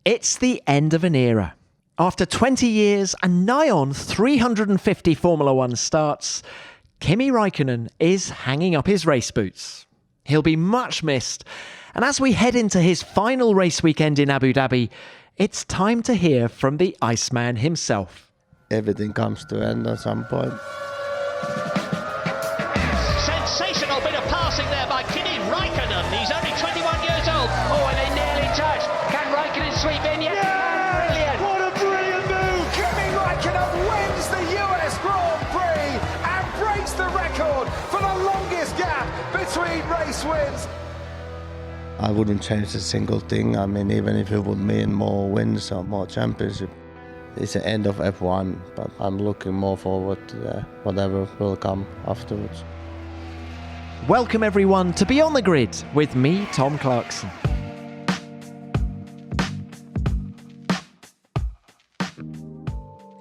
It's the end of an era. After 20 years and nigh on 350 Formula One starts, Kimi Raikkonen is hanging up his race boots. He'll be much missed, and as we head into his final race weekend in Abu Dhabi, it's time to hear from the Iceman himself. Everything comes to an end at some point. Sensational bit of passing there by Kimi Raikkonen. He's only 21 years old. Oh, and they nearly touched. Can Raikkonen sweep in yet? Yeah! Brilliant. What a brilliant move! Kimi Raikkonen wins the US Grand Prix and breaks the record for the longest gap between race wins. I wouldn't change a single thing. I mean, even if it would mean more wins or more championship. It's the end of F1, but I'm looking more forward to whatever will come afterwards. Welcome everyone to Beyond the Grid with me, Tom Clarkson.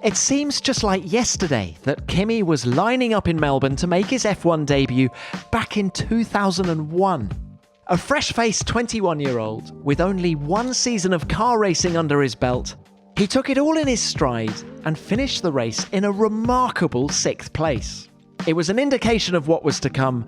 It seems just like yesterday that Kimi was lining up in Melbourne to make his F1 debut back in 2001. A fresh-faced 21-year-old with only one season of car racing under his belt, he took it all in his stride and finished the race in a remarkable 6th place. It was an indication of what was to come,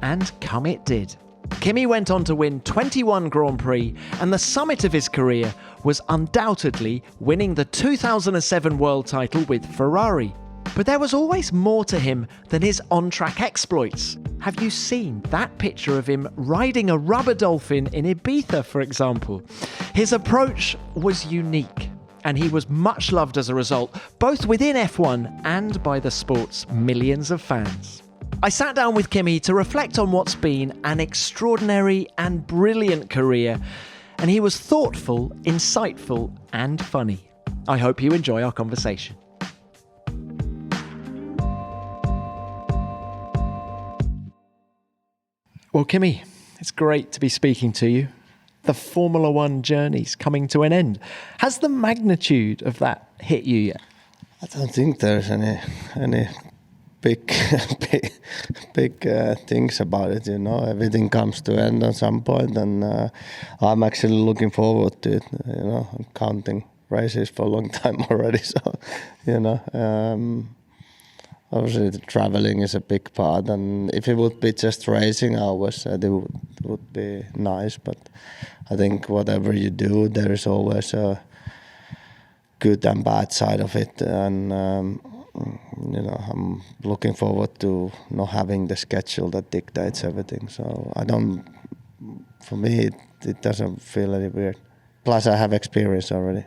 and come it did. Kimi went on to win 21 Grand Prix, and the summit of his career was undoubtedly winning the 2007 world title with Ferrari. But there was always more to him than his on-track exploits. Have you seen that picture of him riding a rubber dolphin in Ibiza, for example? His approach was unique, and he was much loved as a result, both within F1 and by the sport's millions of fans. I sat down with Kimi to reflect on what's been an extraordinary and brilliant career, and he was thoughtful, insightful, and funny. I hope you enjoy our conversation. Well, Kimi, it's great to be speaking to you. The Formula One journey's coming to an end. Has the magnitude of that hit you yet? I don't think there's any big things about it. You know, everything comes to an end at some point, and I'm actually looking forward to it. You know, I'm counting races for a long time already. So, you know. Obviously, the traveling is a big part, and if it would be just racing, I always said it would be nice. But I think whatever you do, there is always a good and bad side of it, and you know, I'm looking forward to not having the schedule that dictates everything. So for me, it doesn't feel any weird. Plus, I have experience already.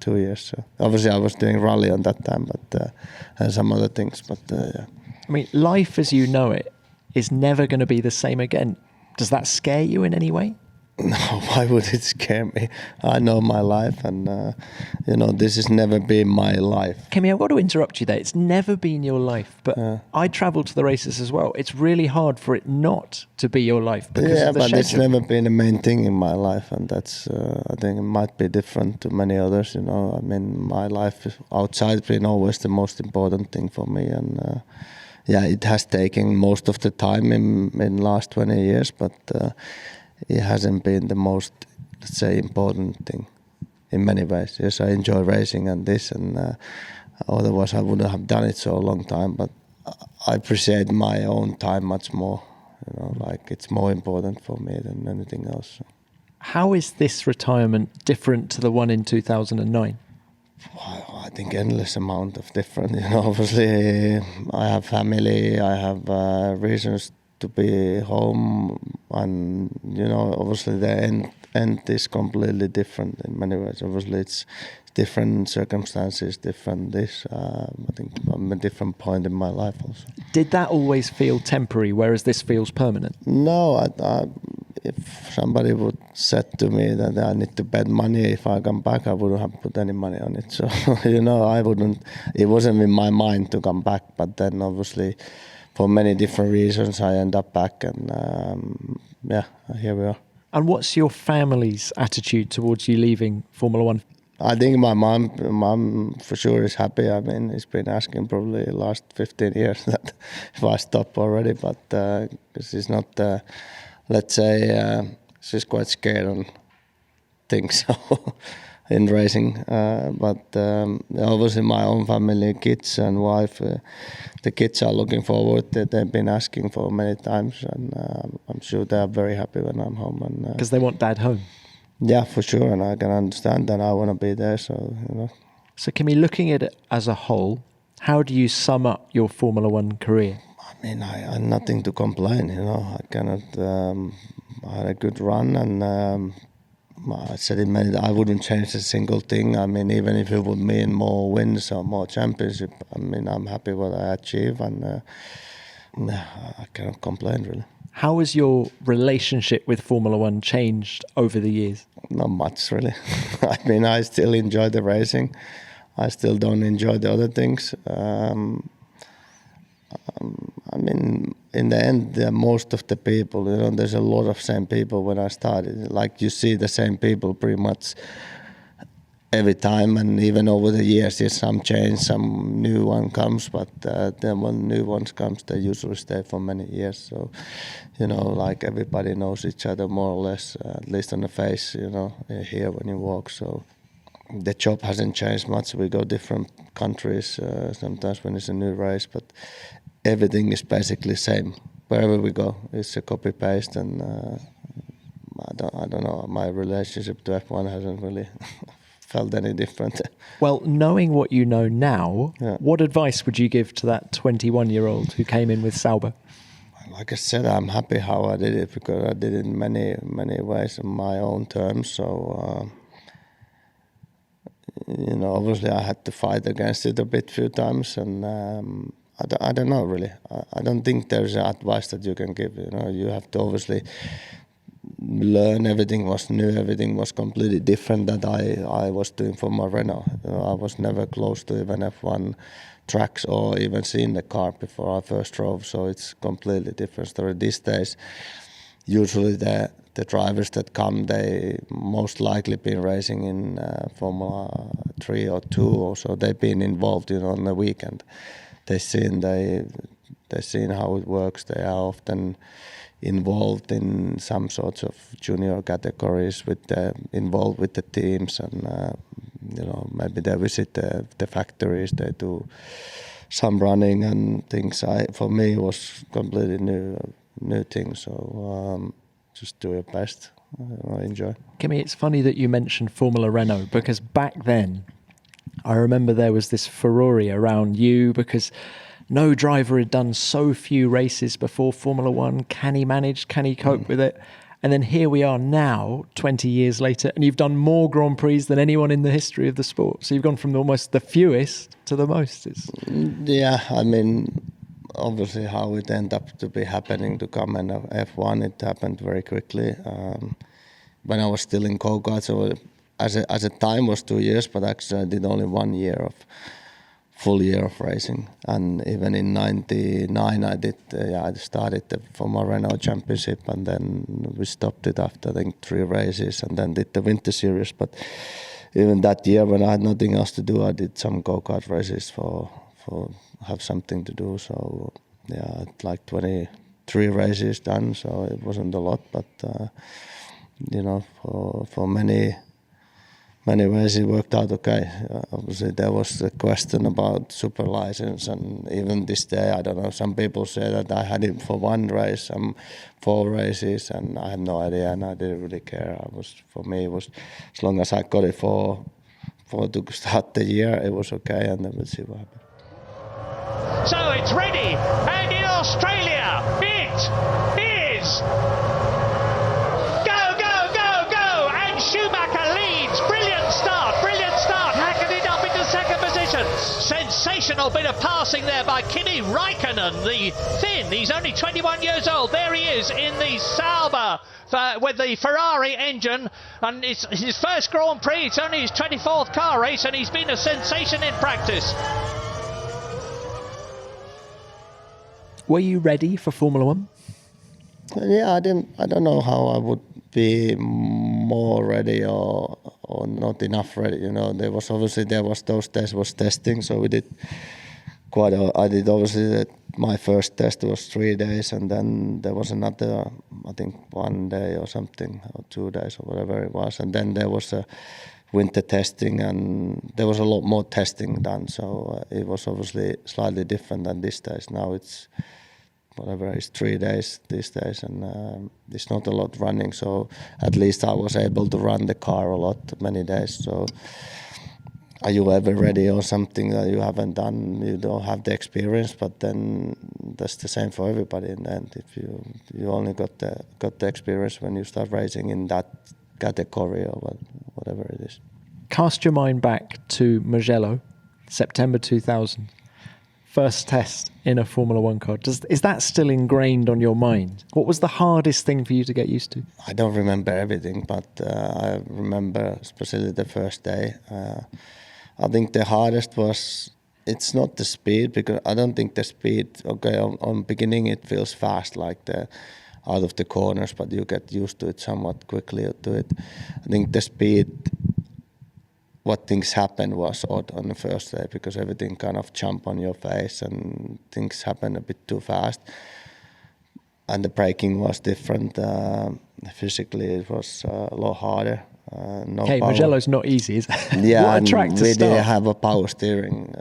2 years. So obviously I was doing rally on that time, but and some other things. But yeah. I mean, life as you know it is never going to be the same again. Does that scare you in any way? No, why would it scare me? I know my life, and you know, this has never been my life. Kimi, I've got to interrupt you there. It's never been your life, but I travel to the races as well. It's really hard for it not to be your life because of the but schedule. It's never been the main thing in my life, and that's I think it might be different to many others. You know, I mean, my life outside has been always the most important thing for me, and yeah, it has taken most of the time in the last 20 years, but. It hasn't been the most, let's say, important thing in many ways. Yes, I enjoy racing and this, and otherwise I wouldn't have done it so long time. But I appreciate my own time much more. You know, like it's more important for me than anything else. How is this retirement different to the one in 2009? Well, I think endless amount of different. You know, obviously I have family, I have reasons to be home, and you know, obviously the end is completely different in many ways. Obviously it's different circumstances, different this. I think I'm at a different point in my life also. Did that always feel temporary, whereas this feels permanent? No, if somebody would said to me that I need to bet money if I come back, I wouldn't have put any money on it. So, you know, I wouldn't, it wasn't in my mind to come back, but then obviously for many different reasons, I end up back, and yeah, here we are. And what's your family's attitude towards you leaving Formula One? I think my mom for sure is happy. I mean, he's been asking probably the last 15 years that if I stop already, but she's not, let's say, she's quite scared on things. So in racing. But obviously my own family, kids and wife, the kids are looking forward. They've been asking for many times, and I'm sure they are very happy when I'm home. Because they want dad home. Yeah, for sure, and I can understand that. I want to be there, so So Kimi, looking at it as a whole, how do you sum up your Formula One career? I mean, I have nothing to complain. I cannot. I had a good run, and I said it many. I wouldn't change a single thing. I mean, even if it would mean more wins or more championship, I mean, I'm happy what I achieve, and I cannot complain really. How has your relationship with Formula One changed over the years? Not much really. I mean, I still enjoy the racing. I still don't enjoy the other things. I mean, in the end, most of the people, there's a lot of same people when I started. Like you see the same people pretty much every time, and even over the years, there's some change, some new one comes, but then when new ones comes, they usually stay for many years. So, like everybody knows each other more or less, at least on the face, here when you walk. So the job hasn't changed much. We go different countries sometimes when it's a new race, but everything is basically same. Wherever we go, it's a copy paste, and I don't know. My relationship to F1 hasn't really felt any different. Well, knowing what you know now, Yeah. what advice would you give to that 21-year-old who came in with Sauber? Like I said, I'm happy how I did it because I did it in many ways on my own terms. So, obviously I had to fight against it a few times, and I don't know really. I don't think there's advice that you can give. You have to obviously learn. Everything was new. Everything was completely different that I was doing for my Renault. I was never close to even F1 tracks or even seen the car before I first drove. So it's completely different story. These days, usually the drivers that come, they most likely been racing in Formula 3 or 2, or so they've been involved, on the weekend. They've seen how it works. They are often involved in some sorts of junior categories, involved with the teams, and maybe they visit the factories. They do some running and things. For me, it was completely new thing. So just do your best. I enjoy. Kimi, it's funny that you mentioned Formula Renault, because back then, I remember there was this furore around you because no driver had done so few races before Formula One. Can he manage? Can he cope with it? And then here we are now, 20 years later, and you've done more Grand Prix than anyone in the history of the sport. So you've gone from almost the fewest to the most. Yeah, I mean, obviously how it ended up to be happening to come in F1, it happened very quickly. When I was still in go-karts, so as a time was 2 years, but actually I did only 1 year full year of racing. And even in 99 I started for my Renault Championship, and then we stopped it after I think 3 races, and then did the Winter Series. But even that year when I had nothing else to do, I did some go-kart races for have something to do. So yeah, like 23 races done, so it wasn't a lot, but for many ways it worked out okay. Obviously there was the question about super license, and even this day, I don't know, some people say that I had it for 1 race, some 4 races, and I had no idea, and I didn't really care. For me, it was as long as I got it for to start the year, it was okay, and then we'll see what happens. So it's ready, and in Australia, it is and Schumacher leads. Brilliant start, hacking it up into second position. Sensational bit of passing there by Kimi Raikkonen, the thin. He's only 21 years old. There he is in the Sauber with the Ferrari engine, and it's his first Grand Prix. It's only his 24th car race, and he's been a sensation in practice. Were you ready for Formula One? Yeah, I don't know how I would be more ready or not enough ready. There was those days was testing, so we did I did obviously my first test was 3 days, and then there was another, I think 1 day or something, or 2 days or whatever it was, and then there was a winter testing, and there was a lot more testing done. So it was obviously slightly different than these days. Now it's whatever, it's 3 days these days, and it's not a lot running. So at least I was able to run the car a lot, many days. So are you ever ready or something that you haven't done? You don't have the experience, but then that's the same for everybody in the end. If you only got the experience when you start racing in that category or whatever it is. Cast your mind back to Mugello, September 2000. First test in a Formula One car. Is that still ingrained on your mind? What was the hardest thing for you to get used to? I don't remember everything, but I remember especially the first day. I think the hardest was, it's not the speed, because I don't think the speed, okay, on beginning it feels fast, like the out of the corners, but you get used to it somewhat quickly to it. I think the speed, what things happened was odd on the first day, because everything kind of jumped on your face and things happened a bit too fast. And the braking was different. Physically it was a lot harder. Hey, Mugello's not easy, is it? Yeah, what a and track to we start. didn't have a power steering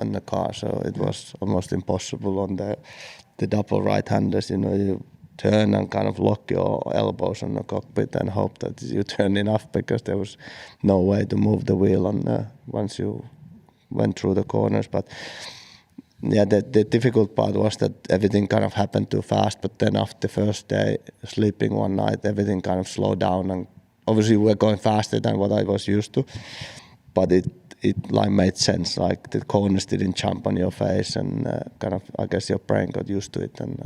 in the car, so it was almost impossible on the double right-handers. You turn and kind of lock your elbows on the cockpit and hope that you turn enough, because there was no way to move the wheel once you went through the corners. But yeah, the difficult part was that everything kind of happened too fast, but then after the first day, sleeping one night, everything kind of slowed down, and obviously we were going faster than what I was used to, but it like made sense. Like the corners didn't jump on your face, and kind of, I guess your brain got used to it, and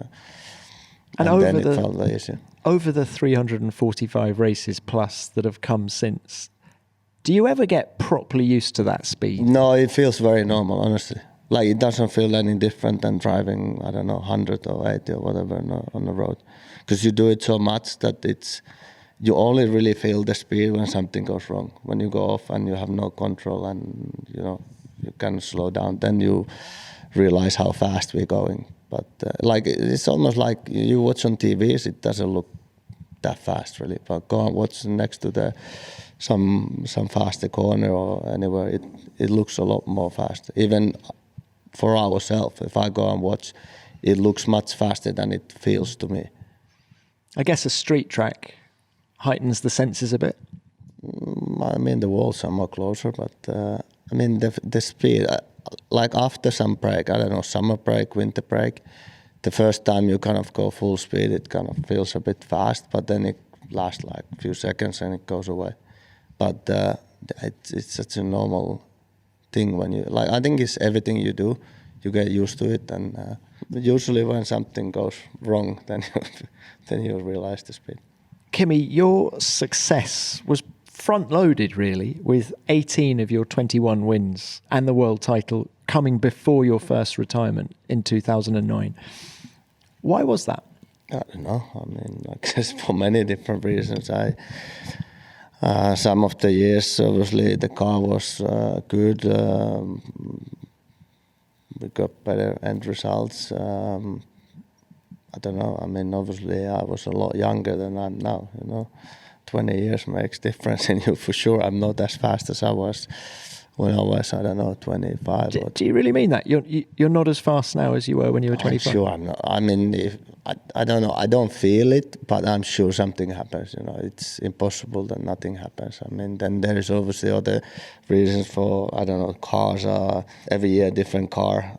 then it felt easier. Over the 345 races plus that have come since, do you ever get properly used to that speed? No, it feels very normal, honestly. Like it doesn't feel any different than driving, I don't know, 100 or 80 or whatever on the road, because you do it so much that you only really feel the speed when something goes wrong. When you go off and you have no control and you can slow down, then you realize how fast we're going. But like it's almost like you watch on TVs, it doesn't look that fast really. But go and watch next to some faster corner or anywhere, it looks a lot more faster. Even for ourselves, if I go and watch, it looks much faster than it feels to me. I guess a street track heightens the senses a bit. I mean, the walls are more closer, but I mean the speed. Like after some break, I don't know, summer break, winter break, the first time you kind of go full speed, it kind of feels a bit fast, but then it lasts like a few seconds and it goes away. But it's such a normal thing when you, like, I think it's everything you do, you get used to it, and usually when something goes wrong, then you realize the speed. Kimi, your success was front-loaded, really, with 18 of your 21 wins and the world title coming before your first retirement in 2009. Why was that? I don't know. I mean, I guess for many different reasons. Some of the years, obviously, the car was good. We got better end results. I don't know. I mean, obviously, I was a lot younger than I'm now. 20 years makes difference in you for sure. I'm not as fast as I was when I was, I don't know, 25. Do you really mean that? You're not as fast now as you were when you were 25? I'm sure I'm not. I mean, I don't know. I don't feel it, but I'm sure something happens. It's impossible that nothing happens. I mean, then there is obviously other reasons for, I don't know, cars are every year different car.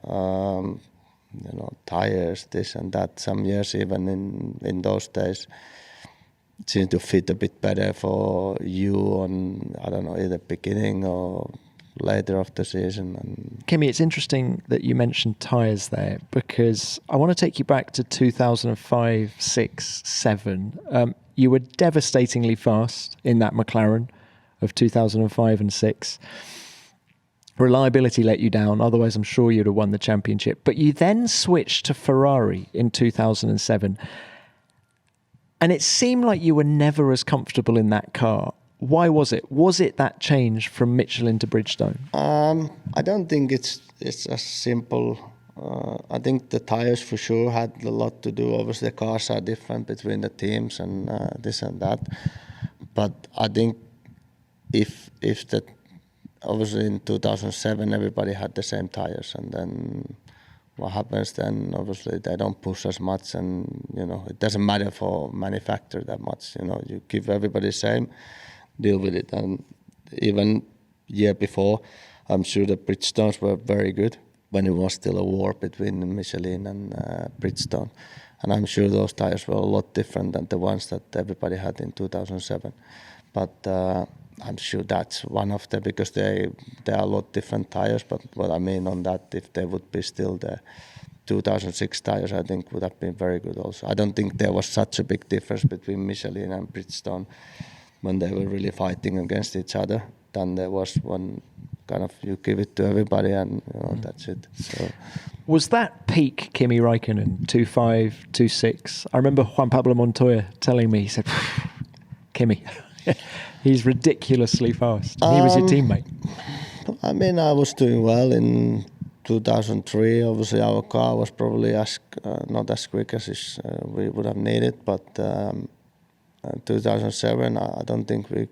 Tires, this and that. Some years even in those days seem to fit a bit better for you on, I don't know, either beginning or later of the season. Kimi, it's interesting that you mentioned tyres there, because I want to take you back to 2005, 6, 7. You were devastatingly fast in that McLaren of 2005 and 6. Reliability let you down, otherwise I'm sure you'd have won the championship. But you then switched to Ferrari in 2007. And it seemed like you were never as comfortable in that car. Why was it? Was it that change from Michelin to Bridgestone? I don't think it's as simple. I think the tires for sure had a lot to do. Obviously, the cars are different between the teams and this and that. But I think if that, obviously in 2007 everybody had the same tires, and then what happens then? Obviously they don't push as much, and it doesn't matter for manufacturer that much. You give everybody the same, deal with it. And even year before, I'm sure the Bridgestones were very good when it was still a war between Michelin and Bridgestone. And I'm sure those tires were a lot different than the ones that everybody had in 2007. But I'm sure that's one of them, because there are a lot different tires. But what I mean on that, if they would be still the 2006 tires, I think would have been very good also. I don't think there was such a big difference between Michelin and Bridgestone when they were really fighting against each other. Then there was one kind of, you give it to everybody and that's it. So was that peak Kimi Raikkonen, 2.5, 2.6? I remember Juan Pablo Montoya telling me, he said, Kimi, he's ridiculously fast. He was your teammate. I mean, I was doing well in 2003. Obviously, our car was probably not as quick as we would have needed, but 2007, I don't think we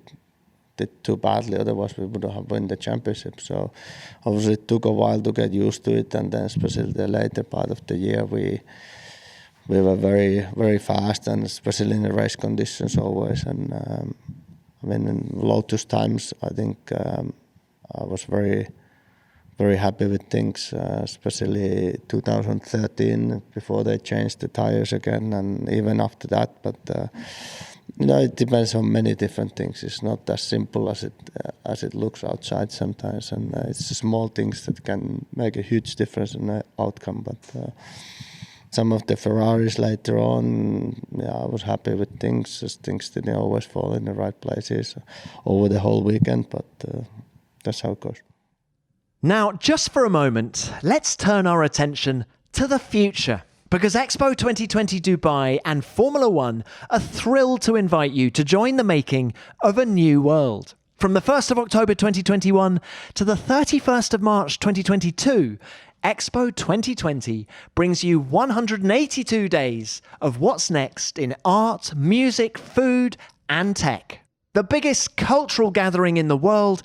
did too badly, otherwise we would have won the championship. So obviously it took a while to get used to it, and then especially the later part of the year we were very, very fast, and especially in the race conditions always. And I mean, in Lotus times, I think I was very, very happy with things, especially 2013 before they changed the tires again, and even after that. But it depends on many different things. It's not as simple as it looks outside sometimes, and it's the small things that can make a huge difference in the outcome. But some of the Ferraris later on, I was happy with things, as things didn't always fall in the right places over the whole weekend, but that's how it goes. Now, just for a moment, let's turn our attention to the future. Because Expo 2020 Dubai and Formula One are thrilled to invite you to join the making of a new world. From the 1st of October 2021 to the 31st of March 2022, Expo 2020 brings you 182 days of what's next in art, music, food, and tech. The biggest cultural gathering in the world,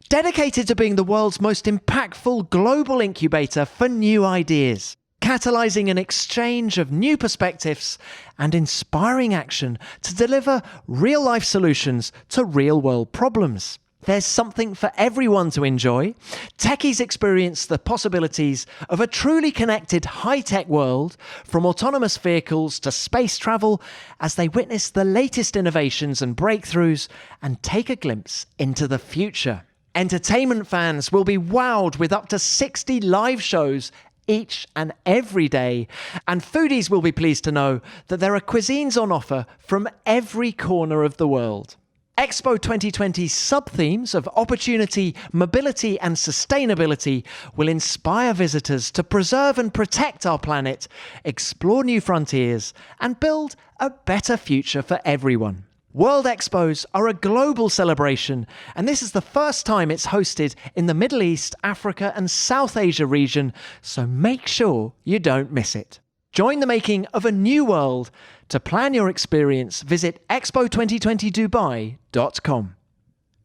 dedicated to being the world's most impactful global incubator for new ideas, catalyzing an exchange of new perspectives and inspiring action to deliver real-life solutions to real-world problems. There's something for everyone to enjoy. Techies experience the possibilities of a truly connected high-tech world, from autonomous vehicles to space travel, as they witness the latest innovations and breakthroughs and take a glimpse into the future. Entertainment fans will be wowed with up to 60 live shows each and every day, and foodies will be pleased to know that there are cuisines on offer from every corner of the world. Expo 2020's sub-themes of opportunity, mobility and sustainability will inspire visitors to preserve and protect our planet, explore new frontiers, and build a better future for everyone. World Expos are a global celebration, and this is the first time it's hosted in the Middle East, Africa and South Asia region, so make sure you don't miss it. Join the making of a new world. To plan your experience, visit expo2020dubai.com.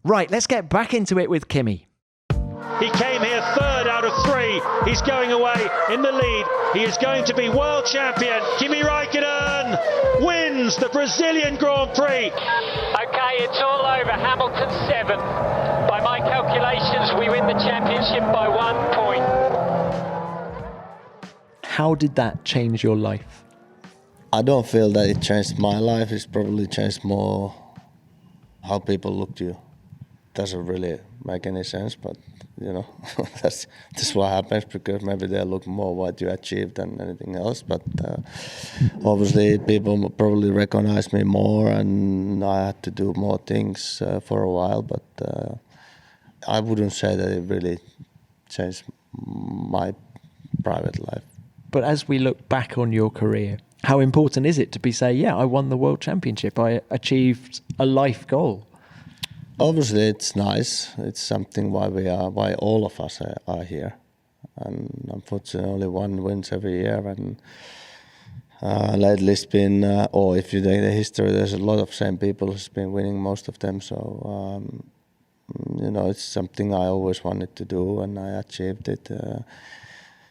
Right, let's get back into it with Kimi. He came here third out of three. He's going away in the lead. He is going to be world champion. Kimi Raikkonen wins the Brazilian Grand Prix. Okay, it's all over. Hamilton 7. By my calculations, we win the championship by 1 point. How did that change your life? I don't feel that it changed my life. It's probably changed more how people look to you. Doesn't really make any sense, but that's what happens, because maybe they look more what you achieved than anything else. But obviously people probably recognize me more, and I had to do more things for a while. But I wouldn't say that it really changed my private life. But as we look back on your career, how important is it to say, I won the World Championship, I achieved a life goal? Obviously, it's nice. It's something why all of us are here. And unfortunately, only one wins every year. And lately it's been, or if you take the history, there's a lot of same people who's been winning most of them. So it's something I always wanted to do, and I achieved it. And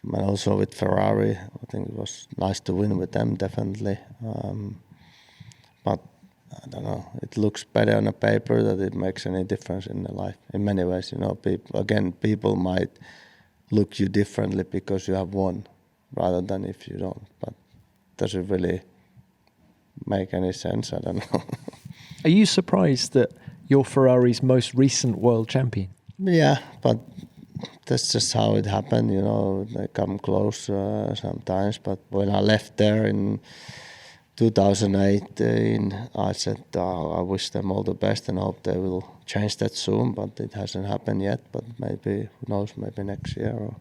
also with Ferrari, I think it was nice to win with them, definitely. But I don't know, it looks better on a paper that it makes any difference in the life. In many ways, people might look you differently because you have won, rather than if you don't. But does it really make any sense? I don't know. Are you surprised that you're Ferrari's most recent world champion? Yeah, but that's just how it happened, They come close sometimes. But when I left there in 2018, I said I wish them all the best and hope they will change that soon. But it hasn't happened yet. But maybe, who knows, maybe next year or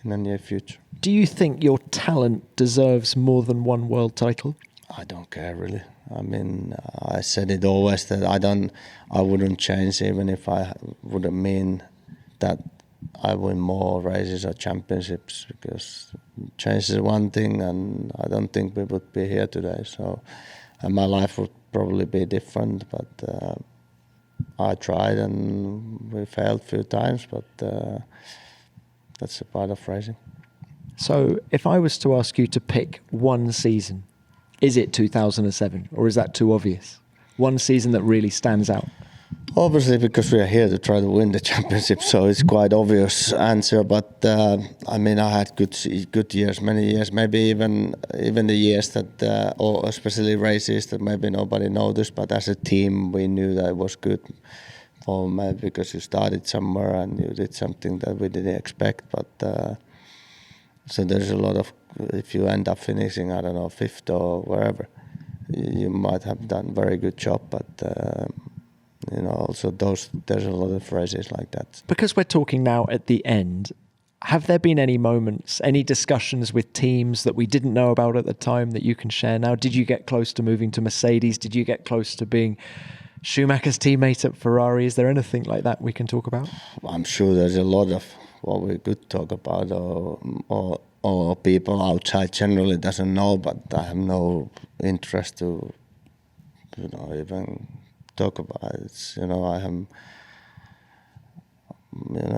in the near future. Do you think your talent deserves more than one world title? I don't care really. I mean, I said it always that I wouldn't change even if I wouldn't mean that I win more races or championships, because change is one thing, and I don't think we would be here today. So, and my life would probably be different. But I tried and we failed a few times, but that's a part of racing. So, if I was to ask you to pick one season, is it 2007, or is that too obvious? One season that really stands out? Obviously, because we are here to try to win the championship, so it's quite obvious answer. But I mean, I had good years, many years, maybe even the years that, or especially races that maybe nobody noticed. But as a team, we knew that it was good for me because you started somewhere and you did something that we didn't expect. But so there's a lot of, if you end up finishing, I don't know, 5th or wherever, you might have done very good job. But also there's a lot of races like that. Because we're talking now at the end, have there been any moments, any discussions with teams that we didn't know about at the time that you can share now? Did you get close to moving to Mercedes? Did you get close to being Schumacher's teammate at Ferrari? Is there anything like that we can talk about? I'm sure there's a lot of what we could talk about, or people outside generally doesn't know, but I have no interest to, even talk about it.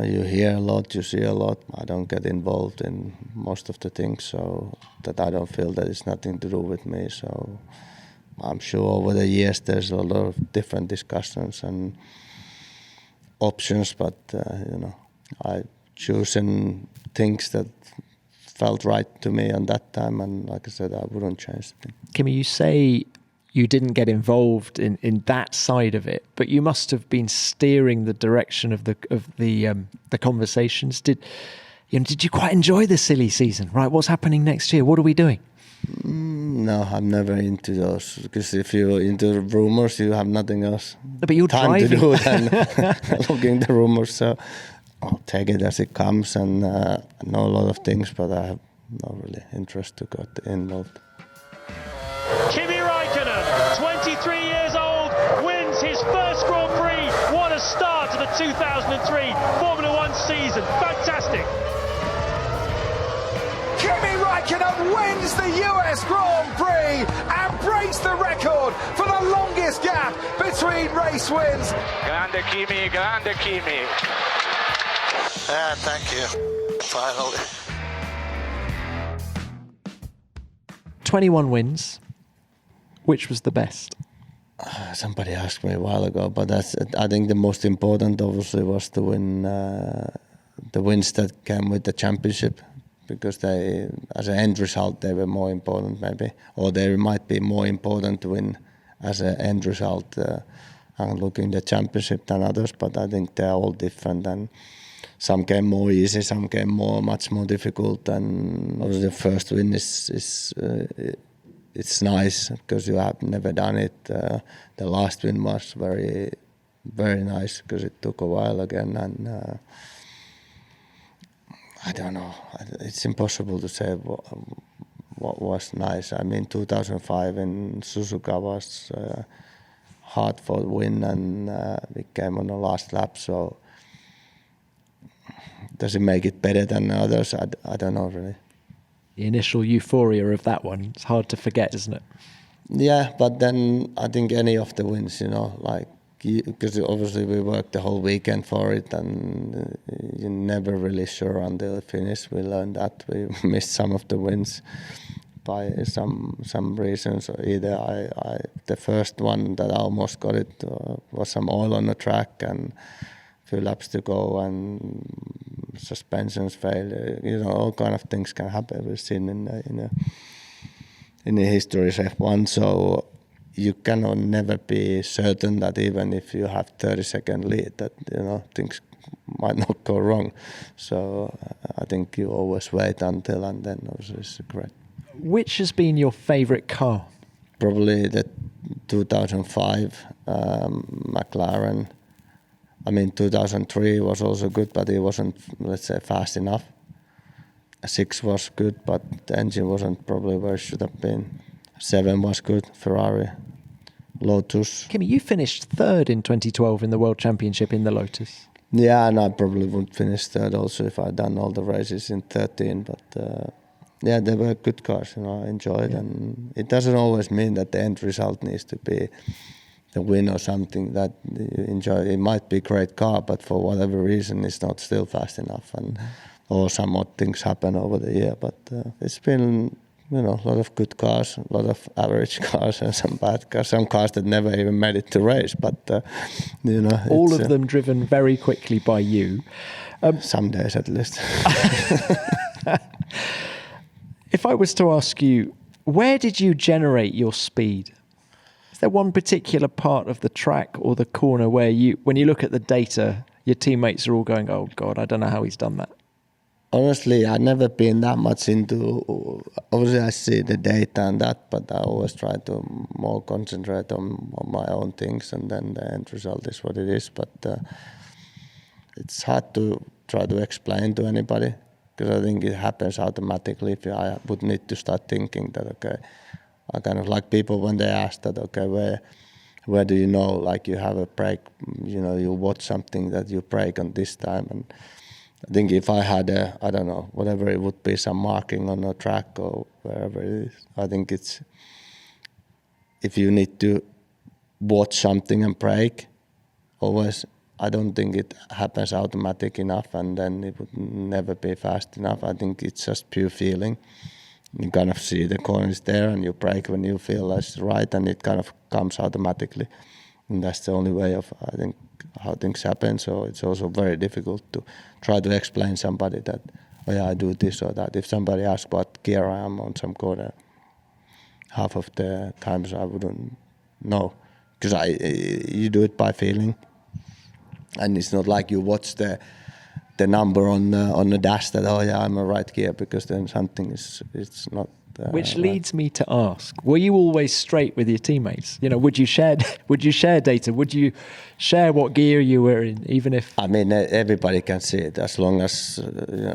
You hear a lot, you see a lot. I don't get involved in most of the things, so that I don't feel that it's nothing to do with me. So I'm sure over the years there's a lot of different discussions and options, but I chosen things that felt right to me on that time, and like I said, I wouldn't change the thing. Kimi, you say you didn't get involved in that side of it, but you must have been steering the direction of the conversations. Did you quite enjoy the silly season? Right, what's happening next year? What are we doing? No, I'm never into those, because if you're into rumors, you have nothing else But you're time driving. to do than looking the rumors. So I'll take it as it comes, and I know a lot of things, but I have no really interest to get involved. Kimi Raikkonen, 23 years old, wins his first Grand Prix. What a start to the 2003 Formula One season. Fantastic. Kimi Raikkonen wins the US Grand Prix and breaks the record for the longest gap between race wins. Grande Kimi, grande Kimi. Yeah, thank you. Finally. 21 wins. Which was the best? Somebody asked me a while ago, but I think the most important obviously was to win the wins that came with the championship, because they, as an end result, they were more important maybe, or they might be more important to win as an end result and looking the championship than others. But I think they're all different, and some came more easy, some came much more difficult. And obviously the first win is it's nice because you have never done it. The last win was very, very nice because it took a while again, and I don't know. It's impossible to say what was nice. I mean, 2005 in Suzuka was hard for the win, and we came on the last lap. So does it make it better than the others? I don't know really. The initial euphoria of that one, it's hard to forget, isn't it? Yeah, but then I think any of the wins, like because obviously we worked the whole weekend for it, and you're never really sure until it finished. We learned that we missed some of the wins by some reasons. Either I the first one that I almost got it was some oil on the track and a few laps to go, and suspensions failed. All kind of things can happen. We've seen in the history of F1, so you cannot never be certain that even if you have 30-second lead, that things might not go wrong. So I think you always wait until, and then obviously it's great. Which has been your favourite car? Probably the 2005 McLaren. I mean, 2003 was also good, but it wasn't, let's say, fast enough. 6 was good, but the engine wasn't probably where it should have been. 7 was good, Ferrari, Lotus. Kimi, you finished third in 2012 in the World Championship in the Lotus. Yeah, and I probably would finish third also if I'd done all the races in 13, but yeah, they were good cars, I enjoyed, and it doesn't always mean that the end result needs to be the win or something that you enjoy. It might be a great car, but for whatever reason it's not still fast enough, and or some odd things happen over the year. But it's been a lot of good cars, a lot of average cars, and some bad cars, some cars that never even made it to race. But all of them driven very quickly by you. Some days at least. If I was to ask you, where did you generate your speed? Is there one particular part of the track or the corner where when you look at the data, your teammates are all going, "Oh God, I don't know how he's done that"? Honestly, I've never been that much into. Obviously, I see the data and that, but I always try to more concentrate on my own things, and then the end result is what it is. But it's hard to try to explain to anybody, because I think it happens automatically. If I would need to start thinking that, okay, I kind of like people when they ask that, okay, where do you know, like you have a break, you watch something that you break on this time, and I think if I had I don't know, whatever it would be, some marking on a track or wherever it is, I think it's, if you need to watch something and break, always, I don't think it happens automatic enough, and then it would never be fast enough. I think it's just pure feeling. You kind of see the corner is there and you brake when you feel that's right, and it kind of comes automatically. And that's the only way of, I think, how things happen. So it's also very difficult to try to explain somebody that, oh yeah, I do this or that. If somebody asks what gear I am on some corner, half of the times I wouldn't know, because you do it by feeling. And it's not like you watch the number on the dash that, oh yeah, I'm a right gear, because then something it's not. Which leads me to ask: were you always straight with your teammates? Would you share data? Would you share what gear you were in, even if? I mean, everybody can see it. As long as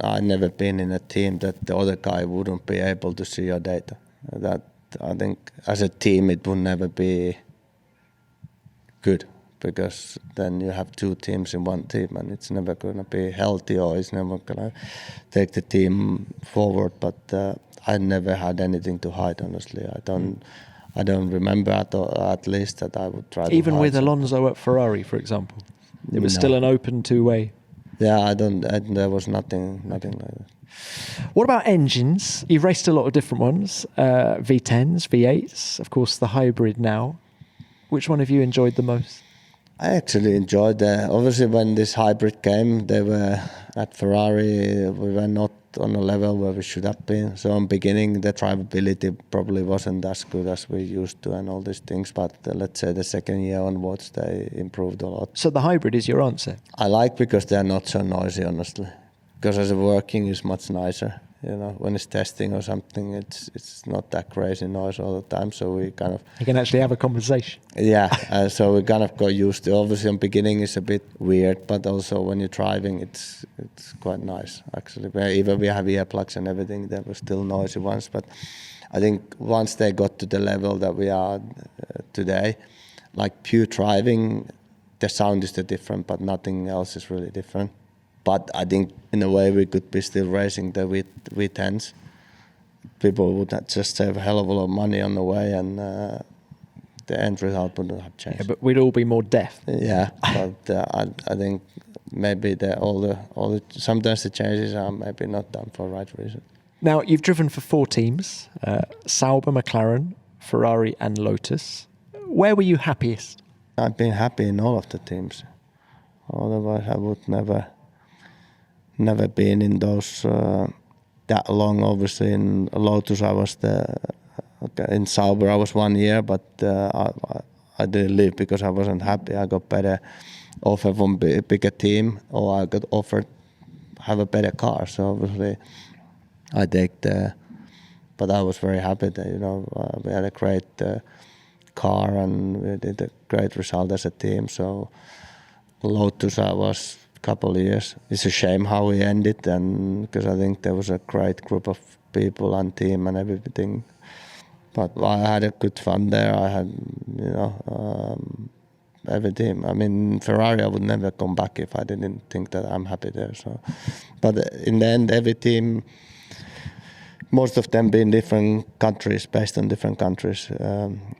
I've never been in a team that the other guy wouldn't be able to see your data. That, I think, as a team, it would never be good, because then you have two teams in one team, and it's never going to be healthy, or it's never going to take the team forward. But I never had anything to hide, honestly. I don't remember at least that I would try to even hide with something. Alonso at Ferrari, for example, it was still an open two-way. Yeah, there was nothing like that. What about engines? You've raced a lot of different ones, V10s, V8s, of course the hybrid now. Which one have you enjoyed the most? I actually enjoyed obviously when this hybrid came, they were at Ferrari, we were not on a level where we should have been. So in the beginning, the drivability probably wasn't as good as we used to and all these things. But let's say the second year onwards, they improved a lot. So the hybrid is your answer? I like, because they're not so noisy, honestly. Because as a working is much nicer. When it's testing or something, it's not that crazy noise all the time. So we kind of... You can actually have a conversation. Yeah, so we kind of got used to. Obviously, in the beginning, it's a bit weird, but also when you're driving, it's quite nice, actually. Even we have earplugs and everything, they were still noisy ones. But I think once they got to the level that we are today, like pure driving, the sound is different, but nothing else is really different. But I think in a way we could be still racing the V10s. People would just save a hell of a lot of money on the way, and the end result wouldn't have changed. Yeah, but we'd all be more deaf. Yeah, but I think maybe sometimes the changes are maybe not done for the right reason. Now, you've driven for 4 teams, Sauber, McLaren, Ferrari and Lotus. Where were you happiest? I've been happy in all of the teams. Otherwise, I would never been in those that long. Obviously, in Lotus, I was in Sauber, I was 1 year, but I didn't leave because I wasn't happy. I got better offer from bigger team, or I got offered have a better car. So obviously, I take but I was very happy that we had a great car and we did a great result as a team. So Lotus, I was a couple of years. It's a shame how we ended, and because I think there was a great group of people and team and everything. But I had a good fun there. I had every team. I mean, Ferrari, I would never come back if I didn't think that I'm happy there. So, but in the end, every team, most of them being different countries, based on different countries,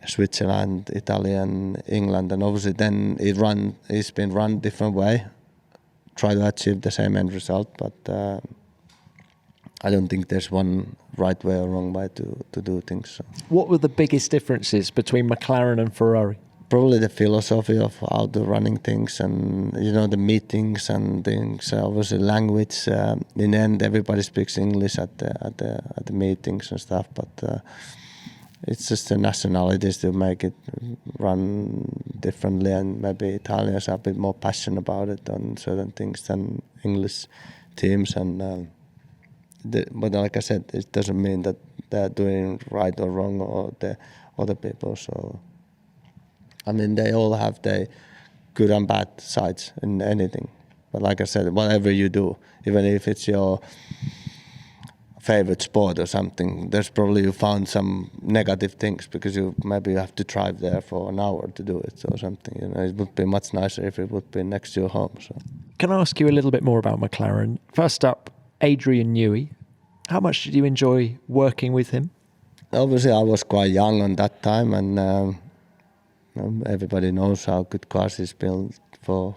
Switzerland, Italy, and England, and obviously then it's been run different way, try to achieve the same end result, but I don't think there's one right way or wrong way to do things. So. What were the biggest differences between McLaren and Ferrari? Probably the philosophy of how to running things, and the meetings and things. Obviously, language. In the end, everybody speaks English at the meetings and stuff. But it's just the nationalities to make it run differently, and maybe Italians are a bit more passionate about it on certain things than English teams. And but like I said, it doesn't mean that they're doing right or wrong or the other people. So. I mean, they all have their good and bad sides in anything. But like I said, whatever you do, even if it's your favorite sport or something, there's probably you found some negative things because maybe you have to drive there for an hour to do it or something. It would be much nicer if it would be next to your home. So. Can I ask you a little bit more about McLaren? First up, Adrian Newey. How much did you enjoy working with him? Obviously, I was quite young on that time, and everybody knows how good cars he's built for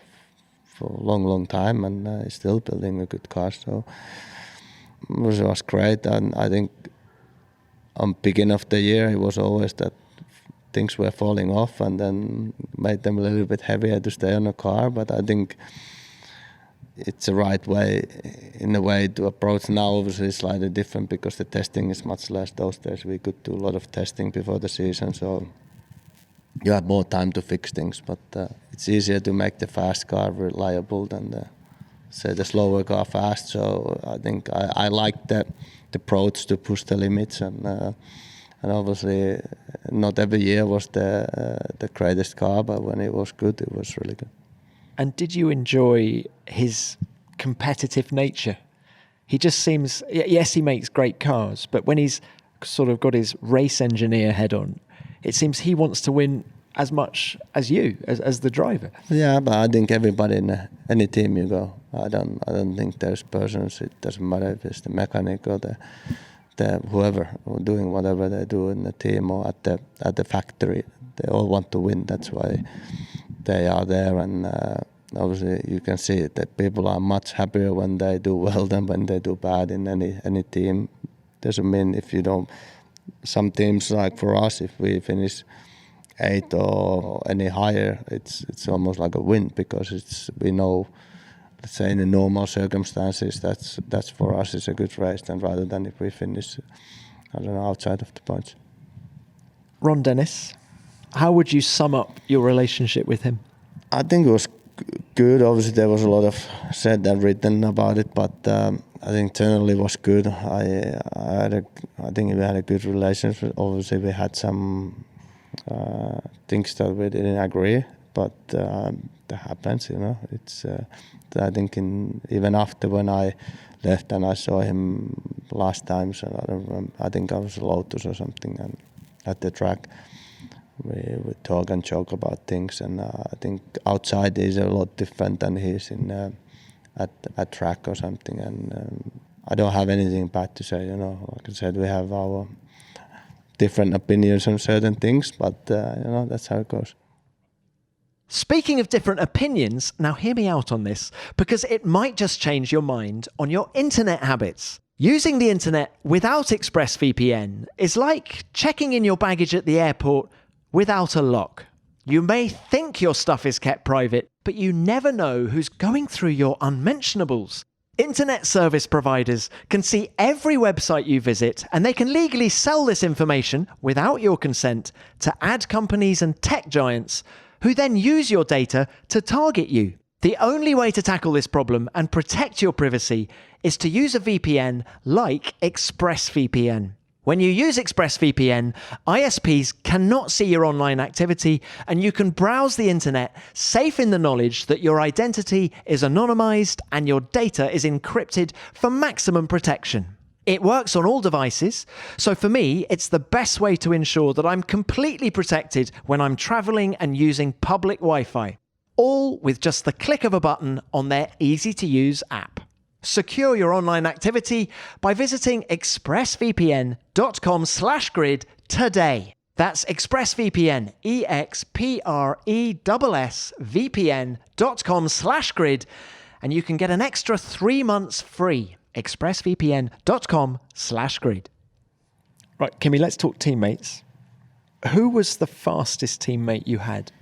a long time, and he's still building a good car. So it was great, and I think on beginning of the year it was always that things were falling off, and then made them a little bit heavier to stay on the car. But I think it's the right way, in a way, to approach. Now obviously it's slightly different because the testing is much less. Those days we could do a lot of testing before the season, so you have more time to fix things, but it's easier to make the fast car reliable than the slower car fast. So I think I like the approach to push the limits, and obviously not every year was the greatest car, but when it was good, it was really good. And did you enjoy his competitive nature? He just seems, yes, he makes great cars, but when he's sort of got his race engineer head on, it seems he wants to win as much as you, as the driver. Yeah, but I think everybody in any team you go, I don't think there's persons. It doesn't matter if it's the mechanic or the whoever doing whatever they do in the team or at the factory. They all want to win. That's why they are there. And obviously, you can see that people are much happier when they do well than when they do bad in any team. Doesn't mean if you don't. Some teams, like for us, if we finish 8th or any higher, it's almost like a win because we know, let's say in the normal circumstances, that's for us is a good race, than rather than if we finish, outside of the points. Ron Dennis, how would you sum up your relationship with him? I think it was good. Obviously, there was a lot of said and written about it, but I think generally was good. I think we had a good relationship. Obviously, we had some things that we didn't agree, but that happens, It's I think even after when I left and I saw him last time, so I think I was at Lotus or something, and at the track we would talk and joke about things, and I think outside is a lot different than he's in at track or something, and I don't have anything bad to say. Like I said, we have our different opinions on certain things, but that's how it goes. Speaking of different opinions, now hear me out on this, because it might just change your mind on your internet habits. Using the internet without ExpressVPN is like checking in your baggage at the airport without a lock. You may think your stuff is kept private, but you never know who's going through your unmentionables. Internet service providers can see every website you visit, and they can legally sell this information without your consent to ad companies and tech giants who then use your data to target you. The only way to tackle this problem and protect your privacy is to use a VPN like ExpressVPN. When you use ExpressVPN, ISPs cannot see your online activity, and you can browse the internet safe in the knowledge that your identity is anonymized and your data is encrypted for maximum protection. It works on all devices, so for me, it's the best way to ensure that I'm completely protected when I'm traveling and using public Wi-Fi, all with just the click of a button on their easy-to-use app. Secure your online activity by visiting expressvpn.com/grid today. That's ExpressVPN, EXPRESSVPN.com/grid, and you can get an extra 3 months free. expressvpn.com/grid. Right, Kimi, let's talk teammates. Who was the fastest teammate you had?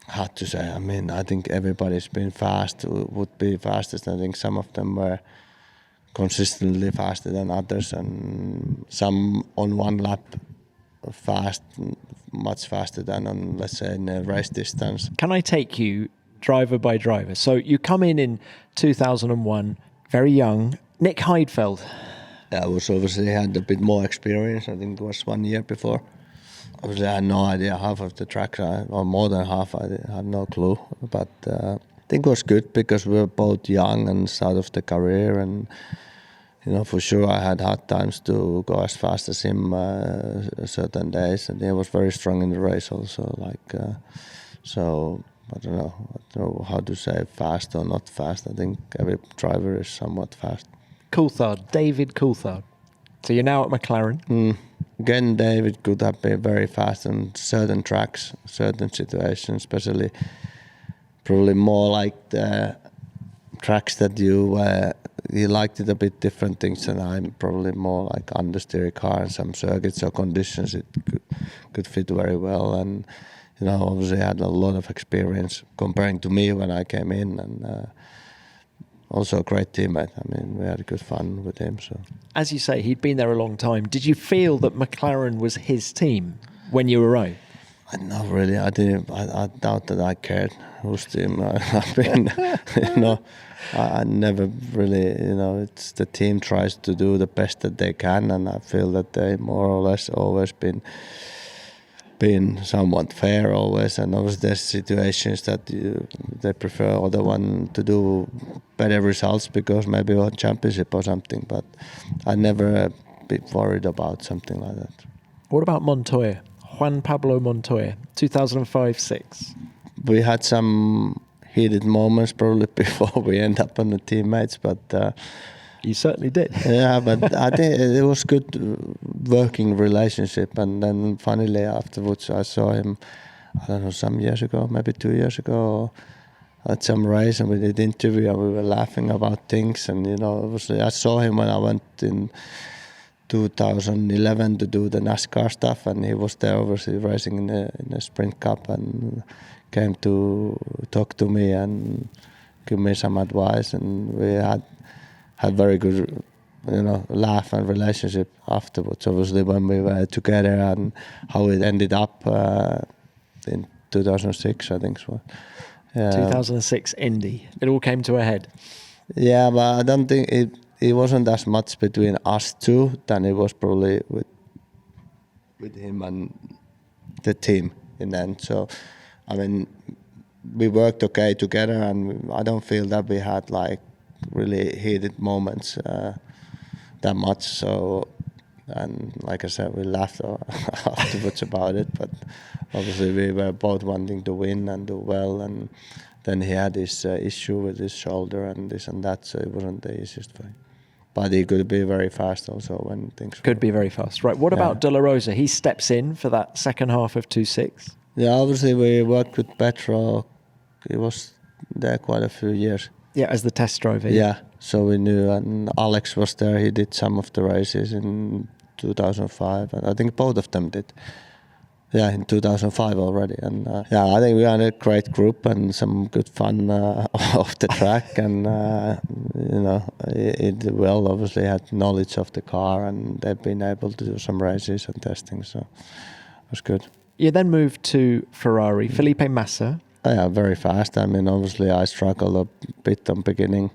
Hard to say. I mean, I think everybody's been fast, would be fastest. I think some of them were consistently faster than others, and some on one lap fast, much faster than on, let's say, in a race distance. Can I take you driver by driver? So you come in 2001, very young. Nick Heidfeld. Yeah, was obviously had a bit more experience. I think it was 1 year before. Obviously, I had no idea half of the tracks, or more than half. I had no clue. But I think it was good because we were both young and start of the career, and for sure I had hard times to go as fast as him certain days, and he was very strong in the race also. So I don't know how to say fast or not fast. I think every driver is somewhat fast. Coulthard, David Coulthard. So you're now at McLaren. Again, David could have been very fast on certain tracks, certain situations, especially probably more like the tracks that you liked it a bit different things, and I'm probably more like understeer car and some circuits or conditions it could fit very well, and obviously had a lot of experience comparing to me when I came in, and also a great teammate. I mean, we had good fun with him. So, as you say, he'd been there a long time. Did you feel that McLaren was his team when you arrived? Not really. I didn't. I doubt that I cared whose team I've been. I never really. It's the team tries to do the best that they can, and I feel that they more or less always been somewhat fair always, and obviously there's situations that they prefer other one to do better results because maybe won championship or something, but I never be worried about something like that. What about Montoya? Juan Pablo Montoya, 2005-06. We had some heated moments probably before we end up on the teammates, but you certainly did. Yeah, but I think it was good working relationship, and then finally afterwards I saw him, I don't know, some years ago, maybe 2 years ago, at some race, and we did interview and we were laughing about things, and obviously I saw him when I went in 2011 to do the NASCAR stuff, and he was there obviously racing in the Sprint Cup and came to talk to me and give me some advice, and we had very good, laugh and relationship afterwards. Obviously, when we were together and how it ended up in 2006, I think so. 2006 Indy. It all came to a head. Yeah, but I don't think it wasn't as much between us two than it was probably with him and the team in the end. So, I mean, we worked okay together, and I don't feel that we had like really heated moments that much. So, and like I said, we laughed afterwards about it, but obviously we were both wanting to win and do well, and then he had this issue with his shoulder and this and that, so it wasn't the easiest for him. But he could be very fast also when things Could be very fast. Right, what about De La Rosa? He steps in for that second half of 2.6. Yeah, obviously we worked with Petro. He was there quite a few years. Yeah, as the test driver. Yeah, so we knew, and Alex was there. He did some of the races in 2005, and I think both of them did. Yeah, in 2005 already, and I think we had a great group and some good fun off the track, and it well obviously had knowledge of the car, and they've been able to do some races and testing, so it was good. You then moved to Ferrari, Felipe Massa. Yeah, very fast. I mean, obviously I struggled a bit on beginning.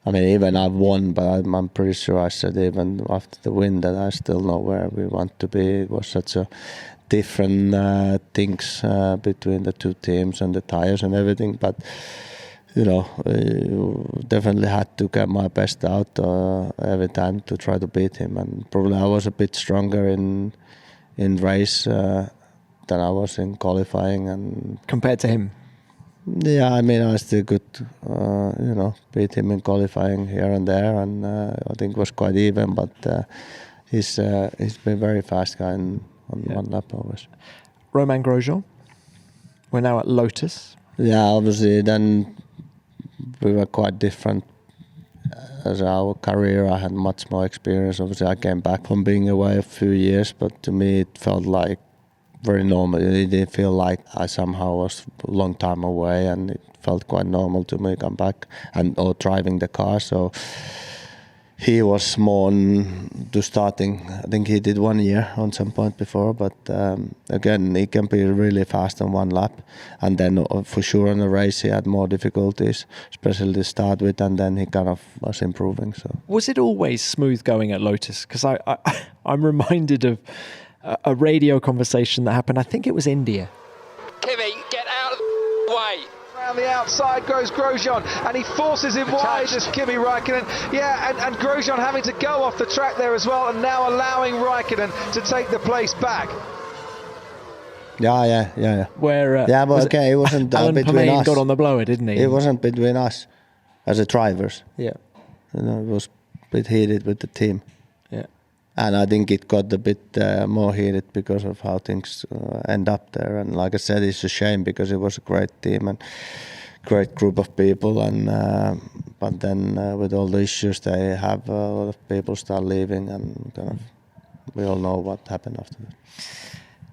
I mean, even I've won, but I'm pretty sure I said even after the win that I still know where we want to be. It was such a different things between the two teams and the tires and everything. But, definitely had to get my best out every time to try to beat him. And probably I was a bit stronger in race than I was in qualifying. And compared to him? Yeah, I mean, I still could, beat him in qualifying here and there, and I think it was quite even. But he's been very fast guy on one lap always. Romain Grosjean, we're now at Lotus. Yeah, obviously then we were quite different. As our career, I had much more experience. Obviously, I came back from being away a few years, but to me it felt like very normal. It didn't feel like I somehow was a long time away, and it felt quite normal to me come back or driving the car. So he was more to starting. I think he did 1 year on some point before, but again, he can be really fast on one lap, and then for sure on the race he had more difficulties, especially to start with, and then he kind of was improving. So was it always smooth going at Lotus? Because I'm reminded of a radio conversation that happened, I think it was India. Kimi, get out of the way. Around the outside goes Grosjean, and he forces him wide as Kimi Raikkonen. Yeah, and Grosjean having to go off the track there as well, and now allowing Raikkonen to take the place back. Yeah. Where but okay, it wasn't Alan between Permain us. got on the blower, didn't he? It wasn't between us as a drivers. Yeah. It was a bit heated with the team. Yeah. And I think it got a bit more heated because of how things end up there. And like I said, it's a shame because it was a great team and great group of people. And but then with all the issues they have, a lot of people start leaving, and kind of we all know what happened after that.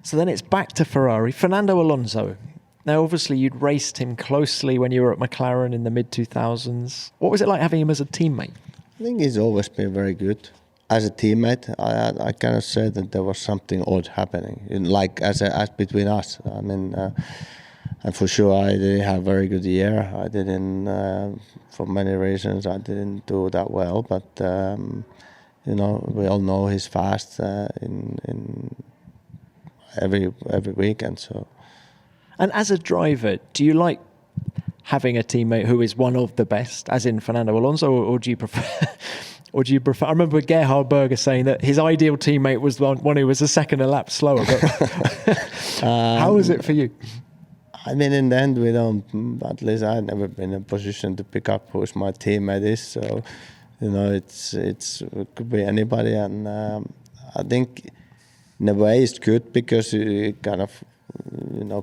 So then it's back to Ferrari. Fernando Alonso. Now, obviously, you'd raced him closely when you were at McLaren in the mid-2000s. What was it like having him as a teammate? I think he's always been very good. As a teammate, I cannot say that there was something odd happening, as between us. I mean, and for sure I didn't have a very good year. I didn't, for many reasons, I didn't do that well. But we all know he's fast in every weekend. So. And as a driver, do you like having a teammate who is one of the best, as in Fernando Alonso, or do you prefer? Or do you prefer? I remember Gerhard Berger saying that his ideal teammate was the one who was a second a lap slower. But how was it for you? I mean, in the end, we don't. At least I've never been in a position to pick up who my teammate is. So, it could be anybody, and I think in a way it's good because it kind of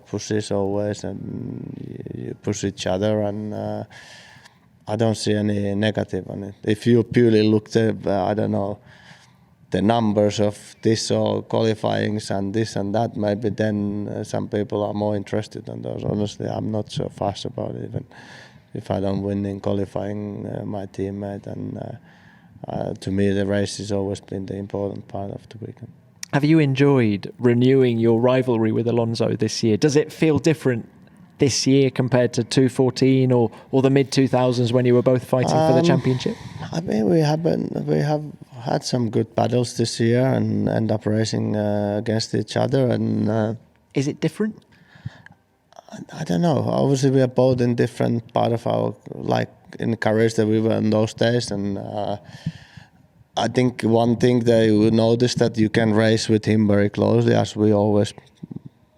pushes always, and you push each other, and I don't see any negative on it. If you purely look at, I don't know, the numbers of this or qualifyings and this and that, maybe then some people are more interested in those. Honestly, I'm not so fast about it. Even if I don't win in qualifying, my teammate, and to me the race has always been the important part of the weekend. Have you enjoyed renewing your rivalry with Alonso this year? Does it feel different this year compared to 2014 or the mid-2000s when you were both fighting for the championship? I mean, we have had some good battles this year and end up racing against each other. And is it different? I don't know. Obviously, we are both in different part of our, in the careers that we were in those days. And I think one thing that you notice that you can race with him very closely, as we always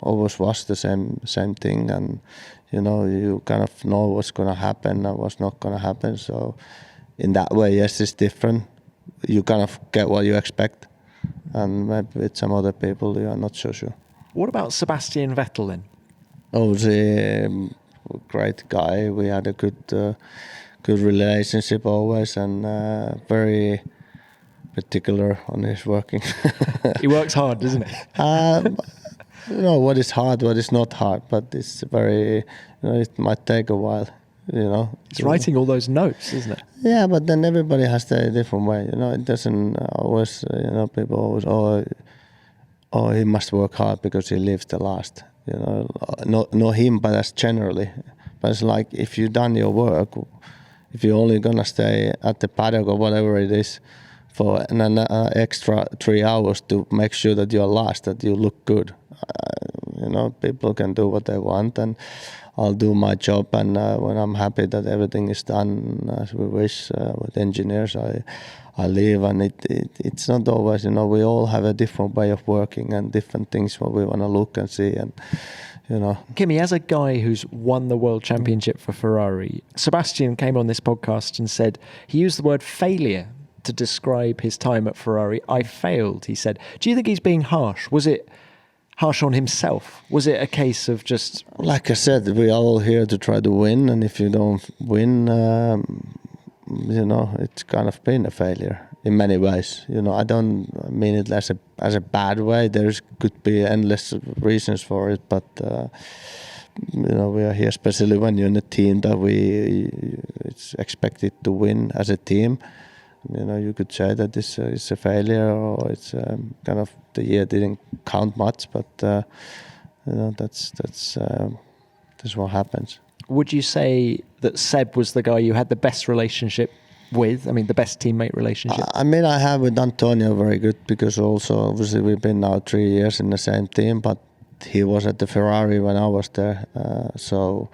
was the same thing, and you kind of know what's going to happen and what's not going to happen. So in that way, yes, it's different. you kind of get what you expect. And maybe with some other people, you are not so sure. What about Sebastian Vettel then? Obviously, great guy. We had a good relationship always, and very particular on his working. He works hard, doesn't he? You know what is hard, what is not hard, but it's very. You know, it might take a while. You know, He's writing all those notes, isn't it? Yeah, but then everybody has their different way. You know, it doesn't always. You know, people always he must work hard because he lives the last. You know, not him, but as generally. But it's like if you've done your work, if you're only gonna stay at the paddock or whatever it is for an extra 3 hours to make sure that you're last, that you look good. You know, people can do what they want, and I'll do my job. And when I'm happy that everything is done as we wish with engineers, I leave. And it's not always, you know, we all have a different way of working and different things what we want to look and see. And you know, Kimi, as a guy who's won the world championship for Ferrari, Sebastian came on this podcast and said he used the word failure to describe his time at Ferrari. I failed, he said. Do you think he's being harsh? Was it harsh on himself? Was it a case of just... Like I said, we are all here to try to win, and if you don't win, you know, it's kind of been a failure in many ways. You know, I don't mean it as a bad way. There's could be endless reasons for it, but you know, we are here, especially when you're in a team that it's expected to win as a team. You know, you could say that this is a failure, or it's kind of the year didn't count much, but you know, that's what happens. Would you say that Seb was the guy you had the best relationship with? I mean, the best teammate relationship? I mean, I have with Antonio very good, because also obviously we've been now 3 years in the same team, but he was at the Ferrari when I was there, so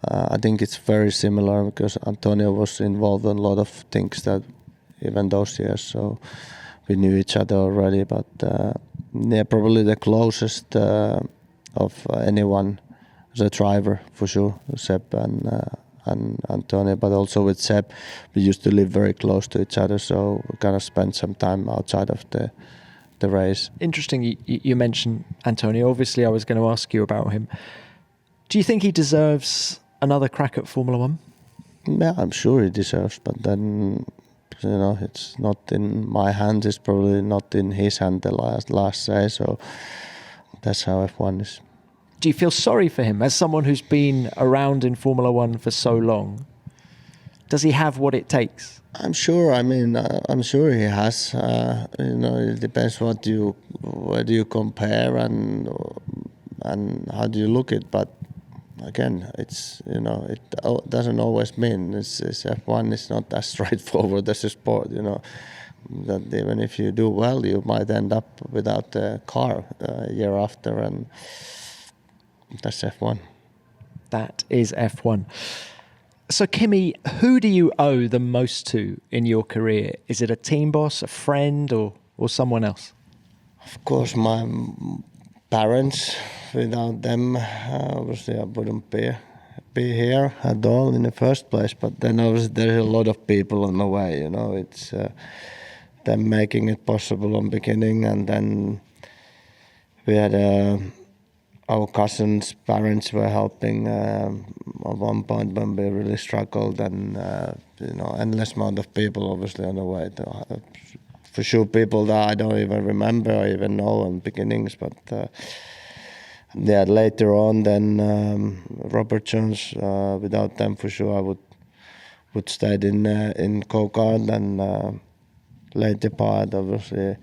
I think it's very similar, because Antonio was involved in a lot of things that even those years, so we knew each other already. But yeah, probably the closest of anyone as a driver for sure, Seb and Antonio. But also with Seb, we used to live very close to each other, so we kind of spent some time outside of the race. Interesting. You mentioned Antonio. Obviously, I was going to ask you about him. Do you think he deserves another crack at Formula One? Yeah, I'm sure he deserves, but then, you know, it's not in my hands. It's probably not in his hand, the last say. So that's how F1 is. Do you feel sorry for him as someone who's been around in Formula One for so long? Does he have what it takes? I'm sure. I mean, I'm sure he has. You know, it depends where do you compare and how do you look at it. But again, it's, you know, it doesn't always mean it's F1 is not as straightforward as a sport. You know, that even if you do well, you might end up without a car a year after, and that's F1. That is F1. So, Kimi, who do you owe the most to in your career? Is it a team boss, a friend, or someone else? Of course, my parents. Without them, obviously, I wouldn't be here at all in the first place. But then, obviously, there's a lot of people on the way. You know, it's them making it possible on beginning, and then we had our cousins' parents were helping at one point when we really struggled, and you know, endless amount of people obviously on the way. For sure, people that I don't even remember or even know in beginnings, but. Yeah, later on, then Robert Jones. Without them, for sure, I would stayed in go-kart, and later part, obviously,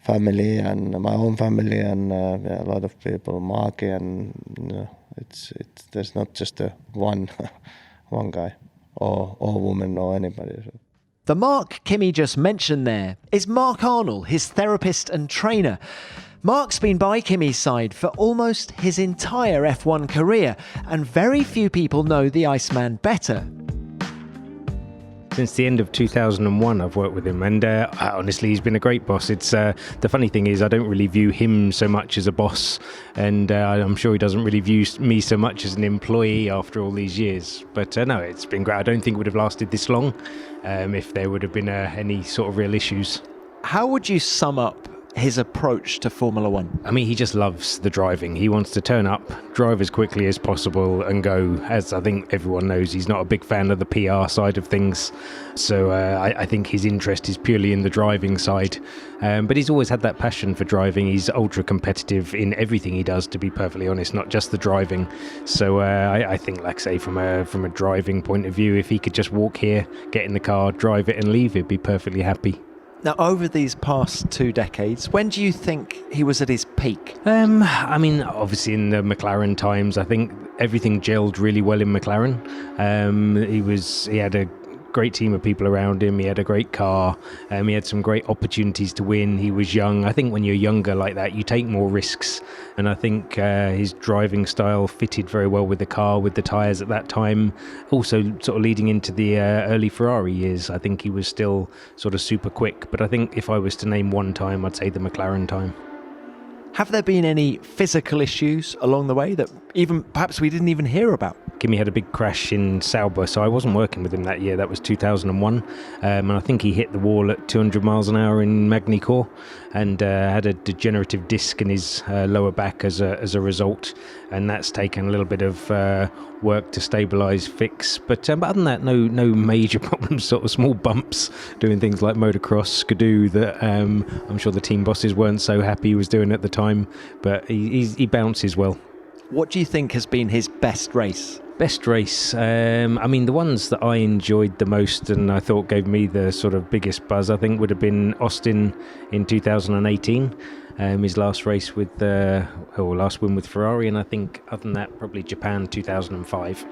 family and my own family, and yeah, a lot of people, Marky, and you know, it's there's not just one guy or woman or anybody. So. The Mark Kimi just mentioned there is Mark Arnall, his therapist and trainer. Mark's been by Kimi's side for almost his entire F1 career, and very few people know the Iceman better. Since the end of 2001 I've worked with him, and honestly he's been a great boss. It's the funny thing is I don't really view him so much as a boss, and I'm sure he doesn't really view me so much as an employee after all these years. But no, it's been great. I don't think it would have lasted this long if there would have been any sort of real issues. How would you sum up his approach to Formula One? I mean, he just loves the driving. He wants to turn up, drive as quickly as possible and go. As I think everyone knows, he's not a big fan of the PR side of things. So I think his interest is purely in the driving side. But he's always had that passion for driving. He's ultra competitive in everything he does, to be perfectly honest, not just the driving. So I think, like I say, from a driving point of view, if he could just walk here, get in the car, drive it and leave, he'd be perfectly happy. Now, over these past 2 decades, when do you think he was at his peak? I mean, obviously in the McLaren times, I think everything gelled really well in McLaren. He had a great team of people around him. He had a great car. He had some great opportunities to win. He was young. I think when you're younger like that, you take more risks. And I think his driving style fitted very well with the car, with the tyres at that time. Also sort of leading into the early Ferrari years, I think he was still sort of super quick. But I think if I was to name one time, I'd say the McLaren time. Have there been any physical issues along the way that even perhaps we didn't even hear about? Kimi had a big crash in Sauber, so I wasn't working with him that year. That was 2001. And I think he hit the wall at 200 miles an hour in Magny-Cours and had a degenerative disc in his lower back as a result. And that's taken a little bit of work to stabilise, fix. But other than that, no major problems, sort of small bumps, doing things like motocross, skidoo that I'm sure the team bosses weren't so happy he was doing at the time. But he bounces well. What do you think has been his best race? Best race? I mean, the ones that I enjoyed the most and I thought gave me the sort of biggest buzz, I think would have been Austin in 2018. His last race with last win with Ferrari, and I think other than that, probably Japan 2005.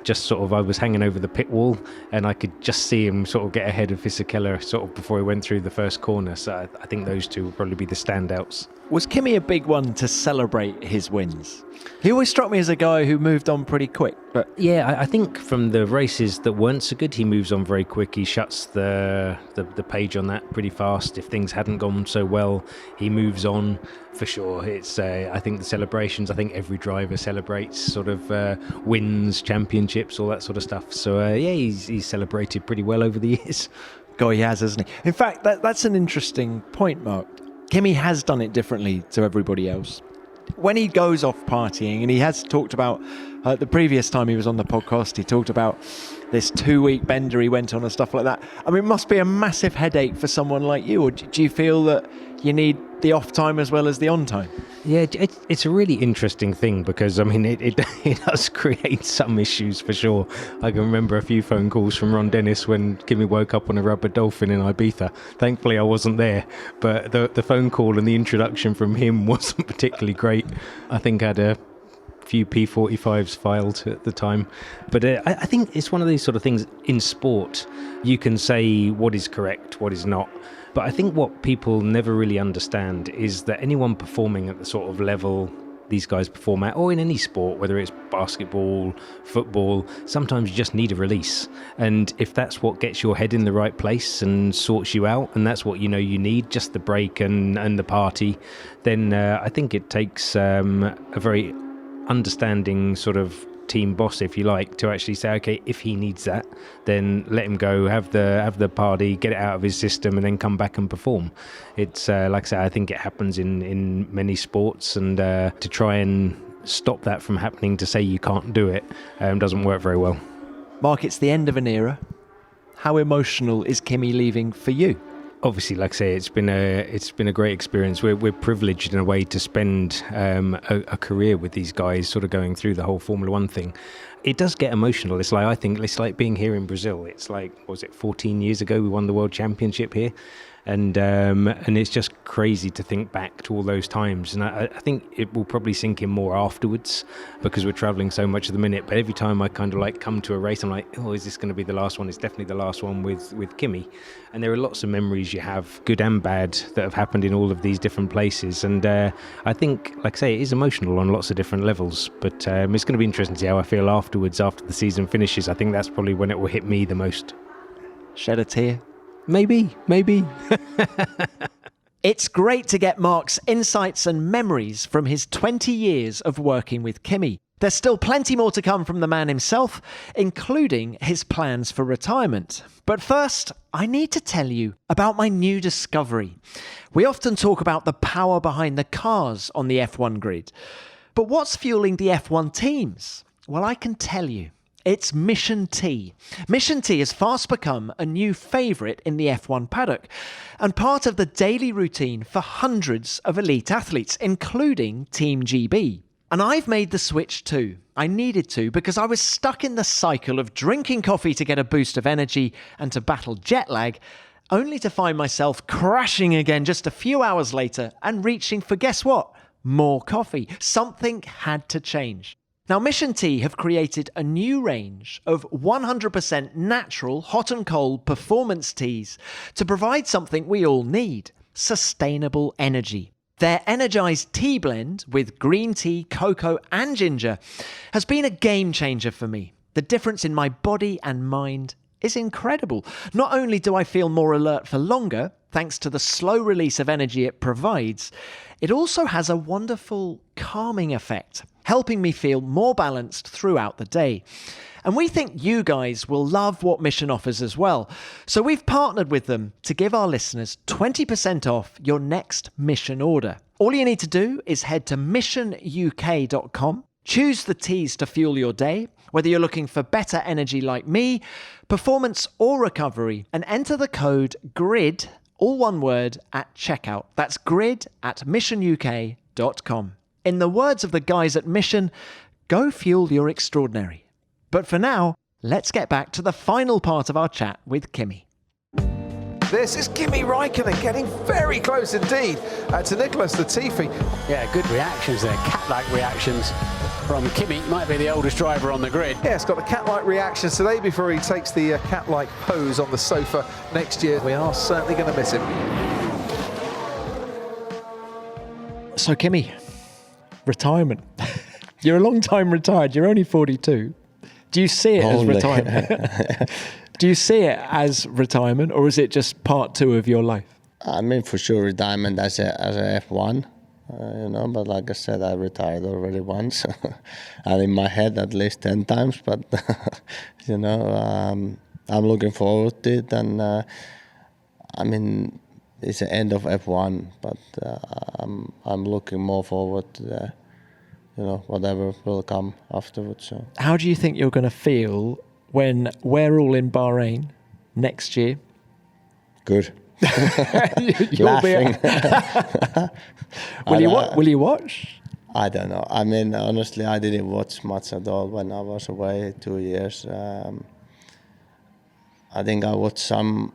Just sort of, I was hanging over the pit wall and I could just see him sort of get ahead of Fisichella sort of before he went through the first corner. So I think those two will probably be the standouts. Was Kimi a big one to celebrate his wins? He always struck me as a guy who moved on pretty quick. But yeah, I think from the races that weren't so good, he moves on very quick. He shuts the page on that pretty fast. If things hadn't gone so well, he moves on for sure. It's I think the celebrations, I think every driver celebrates sort of wins, championships, all that sort of stuff. So yeah, he's celebrated pretty well over the years. God, he has, hasn't he? In fact, that's an interesting point, Mark. Kimi has done it differently to everybody else. When he goes off partying, and he has talked about the previous time he was on the podcast, he talked about this 2-week bender he went on and stuff like that. I mean, it must be a massive headache for someone like you. Or do you feel that you need the off time as well as the on time? Yeah, it's a really interesting thing because, I mean, it does create some issues for sure. I can remember a few phone calls from Ron Dennis when Kimi woke up on a rubber dolphin in Ibiza. Thankfully, I wasn't there, but the phone call and the introduction from him wasn't particularly great. I think I had a few P45s filed at the time. But I think it's one of these sort of things in sport. You can say what is correct, what is not. But I think what people never really understand is that anyone performing at the sort of level these guys perform at, or in any sport, whether it's basketball, football, sometimes you just need a release. And if that's what gets your head in the right place and sorts you out, and that's what you know you need, just the break and the party, then I think it takes a very understanding sort of team boss, if you like, to actually say, okay, if he needs that, then let him go, have the party, get it out of his system, and then come back and perform. It's like I say, I think it happens in many sports, and to try and stop that from happening, to say you can't do it, doesn't work very well. Mark, it's the end of an era. How emotional is Kimi leaving for you? Obviously, like I say, it's been a great experience. We're privileged in a way to spend a career with these guys, sort of going through the whole Formula One thing. It does get emotional. It's like, I think it's like being here in Brazil. It's like, what was it, 14 years ago we won the World Championship here, and it's just crazy to think back to all those times. And I think it will probably sink in more afterwards because we're traveling so much at the minute. But every time I kind of like come to a race, I'm like, oh, is this going to be the last one? It's definitely the last one with Kimi. And there are lots of memories you have, good and bad, that have happened in all of these different places. And I think, like I say, it is emotional on lots of different levels. But it's going to be interesting to see how I feel afterwards, after the season finishes. I think that's probably when it will hit me the most. Shed a tear? Maybe. It's great to get Mark's insights and memories from his 20 years of working with Kimi. There's still plenty more to come from the man himself, including his plans for retirement. But first, I need to tell you about my new discovery. We often talk about the power behind the cars on the F1 grid. But what's fueling the F1 teams? Well, I can tell you. It's Mission Tea. Mission Tea has fast become a new favourite in the F1 paddock and part of the daily routine for hundreds of elite athletes, including Team GB. And I've made the switch too. I needed to because I was stuck in the cycle of drinking coffee to get a boost of energy and to battle jet lag, only to find myself crashing again just a few hours later and reaching for, guess what? More coffee. Something had to change. Now, Mission Tea have created a new range of 100% natural hot and cold performance teas to provide something we all need: sustainable energy. Their energised tea blend with green tea, cocoa and ginger has been a game changer for me. The difference in my body and mind is incredible. Not only do I feel more alert for longer, thanks to the slow release of energy it provides, it also has a wonderful calming effect, helping me feel more balanced throughout the day. And we think you guys will love what Mission offers as well. So we've partnered with them to give our listeners 20% off your next Mission order. All you need to do is head to missionuk.com, choose the teas to fuel your day, whether you're looking for better energy like me, performance or recovery, and enter the code GRID, all one word, at checkout. That's GRID at missionuk.com. In the words of the guys at Mission, go fuel your extraordinary. But for now, let's get back to the final part of our chat with Kimi. This is Kimi Raikkonen getting very close indeed to Nicholas Latifi. Yeah, good reactions there, cat-like reactions from Kimi. Might be the oldest driver on the grid. Yeah, it's got the cat-like reactions today before he takes the cat-like pose on the sofa next year. We are certainly going to miss him. So Kimi, retirement. You're a long time retired. You're only 42. Do you see it as retirement? Do you see it as retirement, or is it just part two of your life? I mean, for sure, retirement as a F1, but like I said, I retired already once, and in my head at least 10 times, but, I'm looking forward to it, and I mean, it's the end of F1, but I'm looking more forward to whatever will come afterwards. So. How do you think you're going to feel when we're all in Bahrain next year? Good. Laughing. Will you watch? I don't know. I mean, honestly, I didn't watch much at all when I was away 2 years. I think I watched some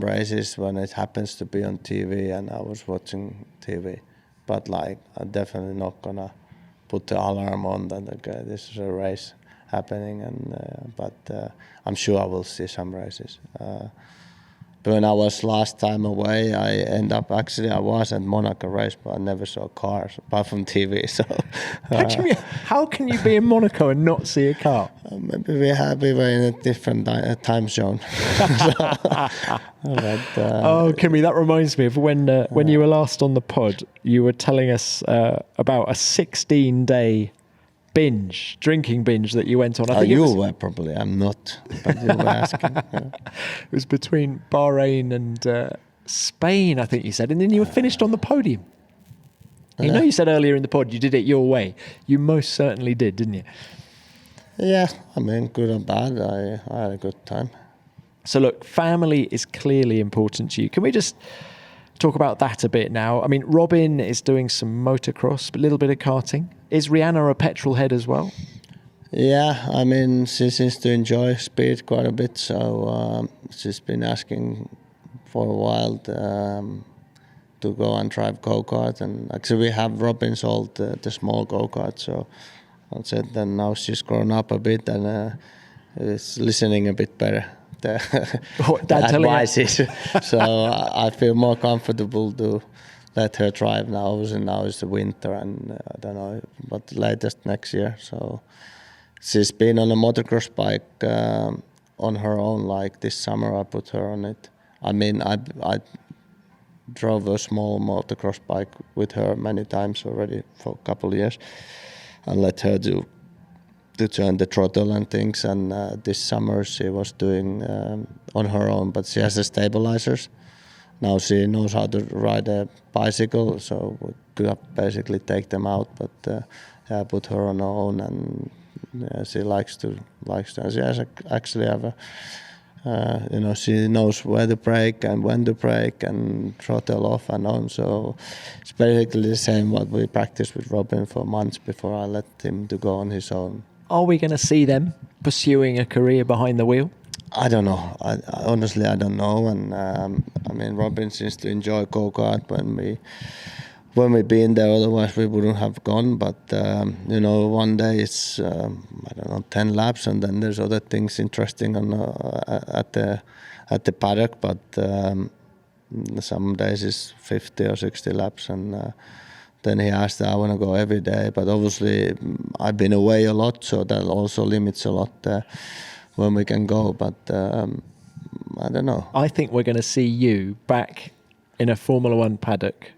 races when it happens to be on TV, and I was watching TV. But I'm definitely not gonna put the alarm on that, okay, this is a race happening, and but I'm sure I will see some races. But when I was last time away, I was at Monaco race, but I never saw cars apart from TV. So how can you be in Monaco and not see a car? Maybe we were in a different time zone. Oh, Kimi, that reminds me of when you were last on the pod. You were telling us about a 16-day drinking binge that you went on. I think you were probably. I'm not, but you were asking. It was between Bahrain and Spain, I think you said, and then you were finished on the podium. You said earlier in the pod you did it your way. You most certainly did, didn't you? Yeah, I mean, good and bad. I had a good time. So look, family is clearly important to you. Can we just talk about that a bit now? I mean, Robin is doing some motocross, a little bit of karting. Is Rihanna a petrol head as well? Yeah, I mean, she seems to enjoy speed quite a bit, so she's been asking for a while to go and drive go-kart. And actually, we have Robin sold the small go-kart, so I said that now she's grown up a bit and is listening a bit better. The advices. So I feel more comfortable to let her drive now. Obviously now is the winter, and I don't know, but latest next year. So she's been on a motocross bike on her own. Like this summer, I put her on it. I mean, I drove a small motocross bike with her many times already for a couple of years, and let her to turn the throttle and things. And this summer she was doing on her own, but she has the stabilizers. Now she knows how to ride a bicycle, so we could basically take them out. But I put her on her own, and she likes to. And she has actually have a, she knows where to brake and when to brake and throttle off and on. So it's basically the same what we practiced with Robin for months before I let him to go on his own. Are we going to see them pursuing a career behind the wheel? I don't know. Honestly, I don't know. And I mean, Robin seems to enjoy go-kart when we been there. Otherwise, we wouldn't have gone. But one day it's 10 laps, and then there's other things interesting on at the paddock. But some days it's 50 or 60 laps, and then he asked, I want to go every day. But obviously, I've been away a lot, so that also limits a lot when we can go. But I don't know. I think we're going to see you back in a Formula One paddock,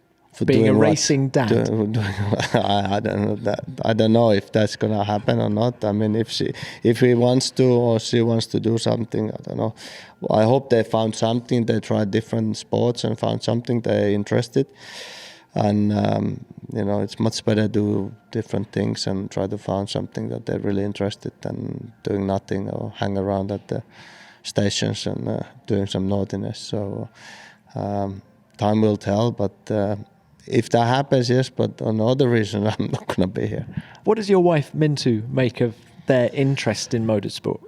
being a racing dad. I don't know that. I don't know if that's going to happen or not. I mean, if he wants to or she wants to do something, I don't know. Well, I hope they found something. They tried different sports and found something they're interested. And it's much better to do different things and try to find something that they're really interested than doing nothing or hang around at the stations and doing some naughtiness. So time will tell, but if that happens, yes, but on other reason, I'm not going to be here. What does your wife Mintu make of their interest in motorsport?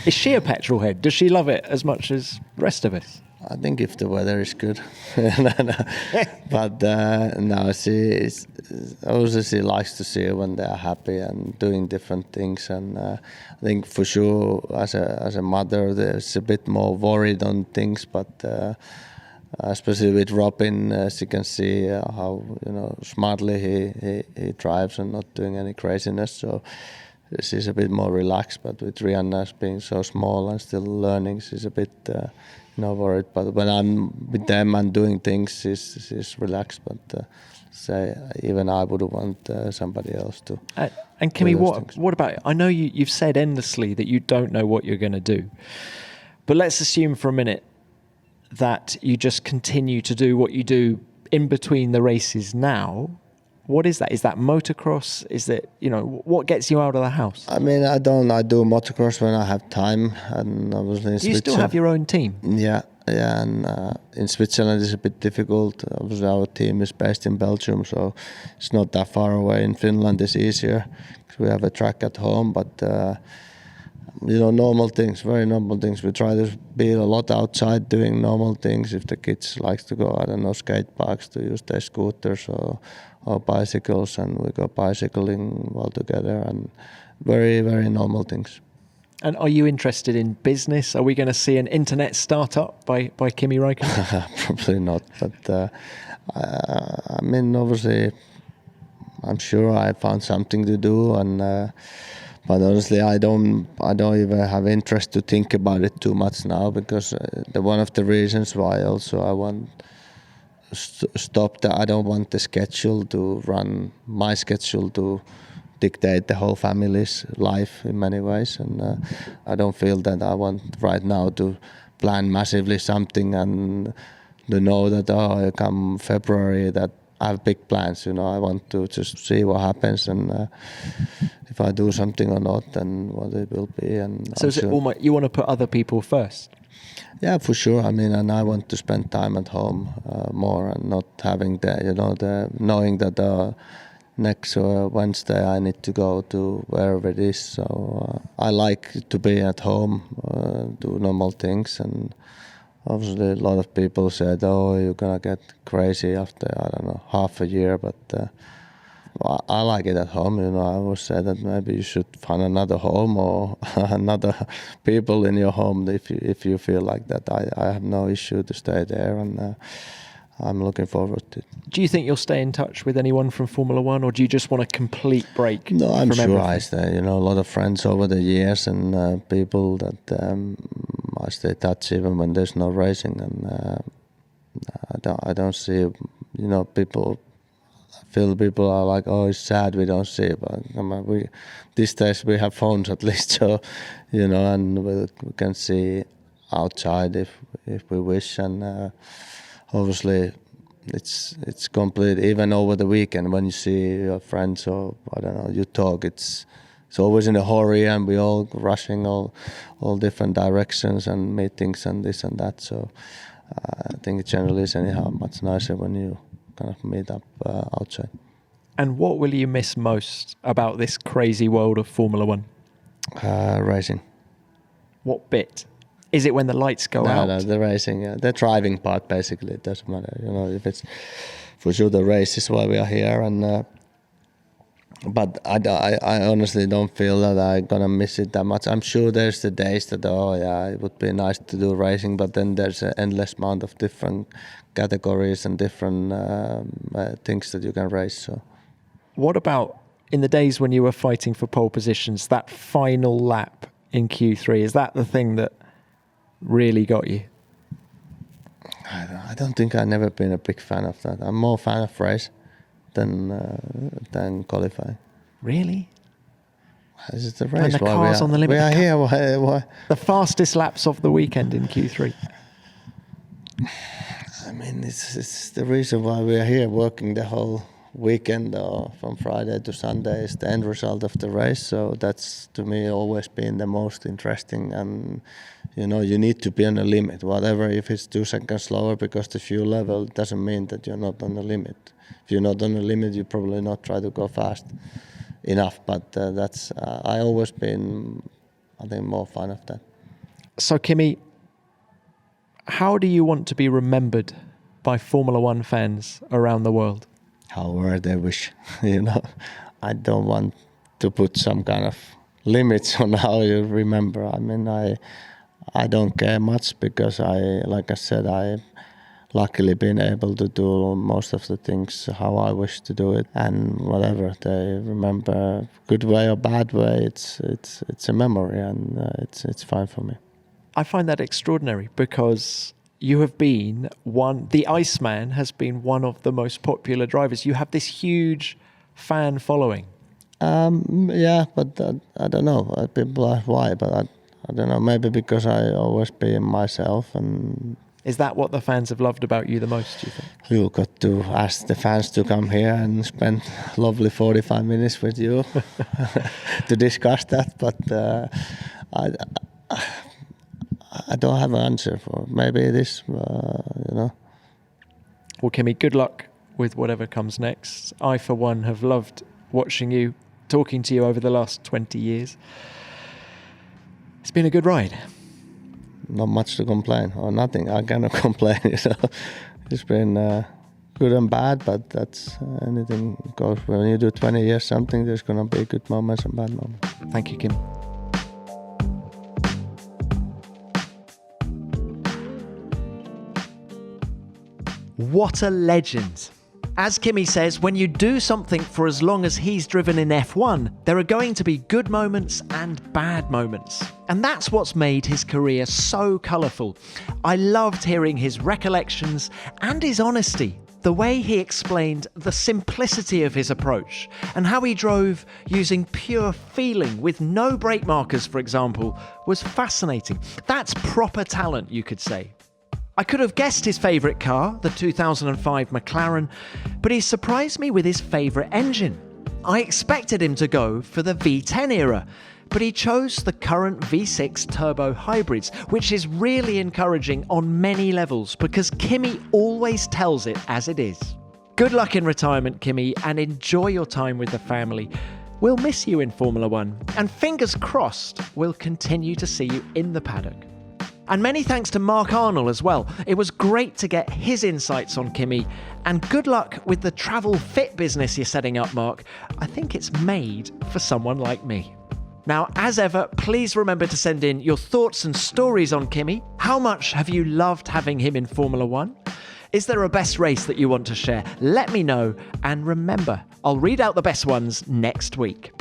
Is she a petrol head? Does she love it as much as the rest of us? I think if the weather is good. But no, she likes to see when they're happy and doing different things. And I think for sure, as a mother, there's a bit more worried on things. But especially with Robin, she can see how smartly he drives and not doing any craziness. So she's a bit more relaxed. But with Rihanna being so small and still learning, she's a bit not worried. But when I'm with them and doing things, she's relaxed. But say even I would want somebody else to. And Kimi, what about? I know you've said endlessly that you don't know what you're going to do, but let's assume for a minute that you just continue to do what you do in between the races now. What is that? Is that motocross? Is that, what gets you out of the house? I mean, I do motocross when I have time, and obviously in Switzerland. You still have your own team? Yeah, and in Switzerland it's a bit difficult. Obviously our team is based in Belgium, so it's not that far away. In Finland it's easier because we have a track at home, but normal things, very normal things. We try to be a lot outside doing normal things. If the kids likes to go, I don't know, skate parks, to use their scooters or bicycles, and we go bicycling all together, and very, very normal things. And are you interested in business? Are we going to see an internet startup by Kimi Raikkonen? Probably not, but I mean, obviously, I'm sure I found something to do, and but honestly, I don't even have interest to think about it too much now, because one of the reasons why also I want stop that I don't want the schedule to run, my schedule to dictate the whole family's life in many ways, and I don't feel that I want right now to plan massively something and to know that come February that I have big plans. I want to just see what happens, and if I do something or not, and what it will be. And so is it almost you want to put other people first? Yeah, for sure. I mean, and I want to spend time at home more, and not having the knowing that next Wednesday I need to go to wherever it is. So I like to be at home, do normal things, and obviously a lot of people said, "Oh, you're gonna get crazy after half a year," but I like it at home. I always say that maybe you should find another home or another people in your home if you feel like that. I have no issue to stay there, and I'm looking forward to it. Do you think you'll stay in touch with anyone from Formula One, or do you just want a complete break? No, I'm from sure everything? I stay. A lot of friends over the years and people that I stay in touch even when there's no racing. And I don't see, people. I feel people are like, oh, it's sad we don't see it. But these days we have phones at least, so and we can see outside if we wish. And obviously, it's complete. Even over the weekend, when you see your friends or I don't know, you talk. It's always in a hurry, and we all rushing all different directions and meetings and this and that. So I think it generally is anyhow much nicer when you kind of meet up outside. And what will you miss most about this crazy world of Formula One? Racing. What bit? Is it when the lights go out? No, the racing, the driving part basically. It doesn't matter, if it's for sure the race is why we are here. And but I honestly don't feel that I'm gonna miss it that much. I'm sure there's the days that it would be nice to do racing, but then there's an endless amount of different categories and different things that you can race. So, what about in the days when you were fighting for pole positions? That final lap in Q3, is that the thing that really got you? I don't think I've never been a big fan of that. I'm more fan of race than qualifying. Really? This is the race. And the car's on the limit. We are here. Why? The fastest laps of the weekend in Q3. I mean, it's the reason why we are here working the whole weekend or from Friday to Sunday is the end result of the race. So that's to me always been the most interesting. And you need to be on the limit. Whatever, if it's 2 seconds slower because the fuel level doesn't mean that you're not on the limit. If you're not on the limit, you probably not try to go fast enough. But that's I always been, I think, more fan of that. So Kimi, how do you want to be remembered by Formula One fans around the world? However they wish, I don't want to put some kind of limits on how you remember. I mean, I don't care much because like I said, I luckily been able to do most of the things how I wish to do it, and whatever they remember, good way or bad way, it's a memory, and it's fine for me. I find that extraordinary because you have been the Iceman has been one of the most popular drivers. You have this huge fan following. Yeah, but I don't know. People ask why, but I don't know. Maybe because I always be myself. And is that what the fans have loved about you the most, do you think? You got to ask the fans to come here and spend lovely 45 minutes with you to discuss that. But I don't have an answer for. Maybe it is, Well, Kimi, good luck with whatever comes next. I, for one, have loved watching you, talking to you over the last 20 years. It's been a good ride. Not much to complain, or nothing. I cannot complain. It's been good and bad, but that's anything goes. When you do 20 years something, there's going to be good moments and bad moments. Thank you, Kim. What a legend. As Kimi says, when you do something for as long as he's driven in F1, there are going to be good moments and bad moments. And that's what's made his career so colourful. I loved hearing his recollections and his honesty. The way he explained the simplicity of his approach and how he drove using pure feeling with no brake markers, for example, was fascinating. That's proper talent, you could say. I could have guessed his favourite car, the 2005 McLaren, but he surprised me with his favourite engine. I expected him to go for the V10 era, but he chose the current V6 turbo hybrids, which is really encouraging on many levels because Kimi always tells it as it is. Good luck in retirement, Kimi, and enjoy your time with the family. We'll miss you in Formula One, and fingers crossed we'll continue to see you in the paddock. And many thanks to Mark Arnall as well. It was great to get his insights on Kimi. And good luck with the travel fit business you're setting up, Mark. I think it's made for someone like me. Now, as ever, please remember to send in your thoughts and stories on Kimi. How much have you loved having him in Formula One? Is there a best race that you want to share? Let me know, and remember, I'll read out the best ones next week.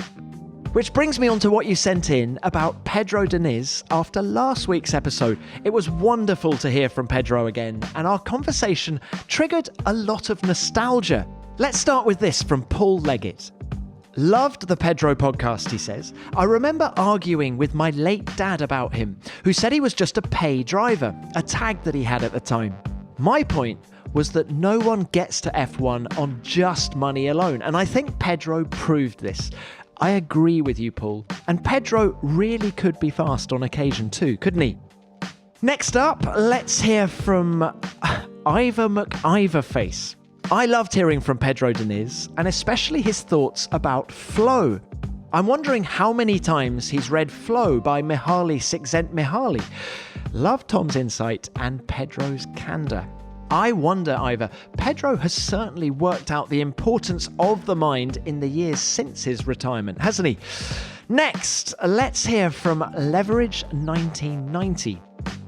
Which brings me on to what you sent in about Pedro Diniz after last week's episode. It was wonderful to hear from Pedro again, and our conversation triggered a lot of nostalgia. Let's start with this from Paul Leggett. Loved the Pedro podcast, he says. I remember arguing with my late dad about him, who said he was just a pay driver, a tag that he had at the time. My point was that no one gets to F1 on just money alone, and I think Pedro proved this. I agree with you, Paul. And Pedro really could be fast on occasion too, couldn't he? Next up, let's hear from Ivor McIverface. I loved hearing from Pedro Diniz, and especially his thoughts about flow. I'm wondering how many times he's read Flow by Mihaly Csikszentmihalyi. Love Tom's insight and Pedro's candour. I wonder, Ivor, Pedro has certainly worked out the importance of the mind in the years since his retirement, hasn't he? Next, let's hear from Leverage 1990.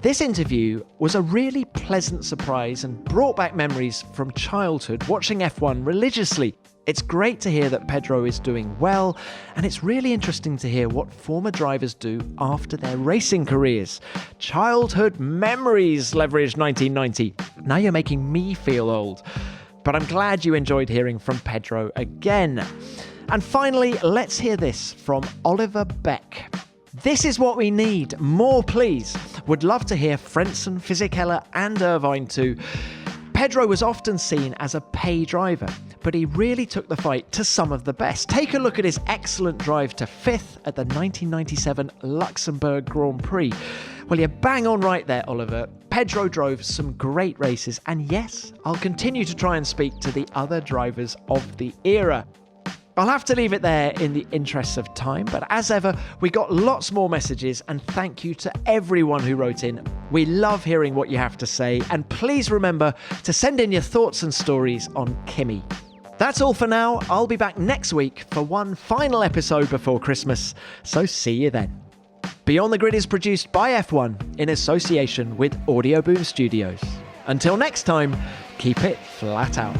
This interview was a really pleasant surprise and brought back memories from childhood watching F1 religiously. It's great to hear that Pedro is doing well, and it's really interesting to hear what former drivers do after their racing careers. Childhood memories, Leverage 1990. Now you're making me feel old. But I'm glad you enjoyed hearing from Pedro again. And finally, let's hear this from Oliver Beck. This is what we need. More, please. Would love to hear Frentzen, Fisichella and Irvine too. Pedro was often seen as a pay driver, but he really took the fight to some of the best. Take a look at his excellent drive to 5th at the 1997 Luxembourg Grand Prix. Well, you're bang on right there, Oliver. Pedro drove some great races, and yes, I'll continue to try and speak to the other drivers of the era. I'll have to leave it there in the interests of time, but as ever, we got lots more messages, and thank you to everyone who wrote in. We love hearing what you have to say, and please remember to send in your thoughts and stories on Kimi. That's all for now. I'll be back next week for one final episode before Christmas, so see you then. Beyond the Grid is produced by F1 in association with Audio Boom Studios. Until next time, keep it flat out.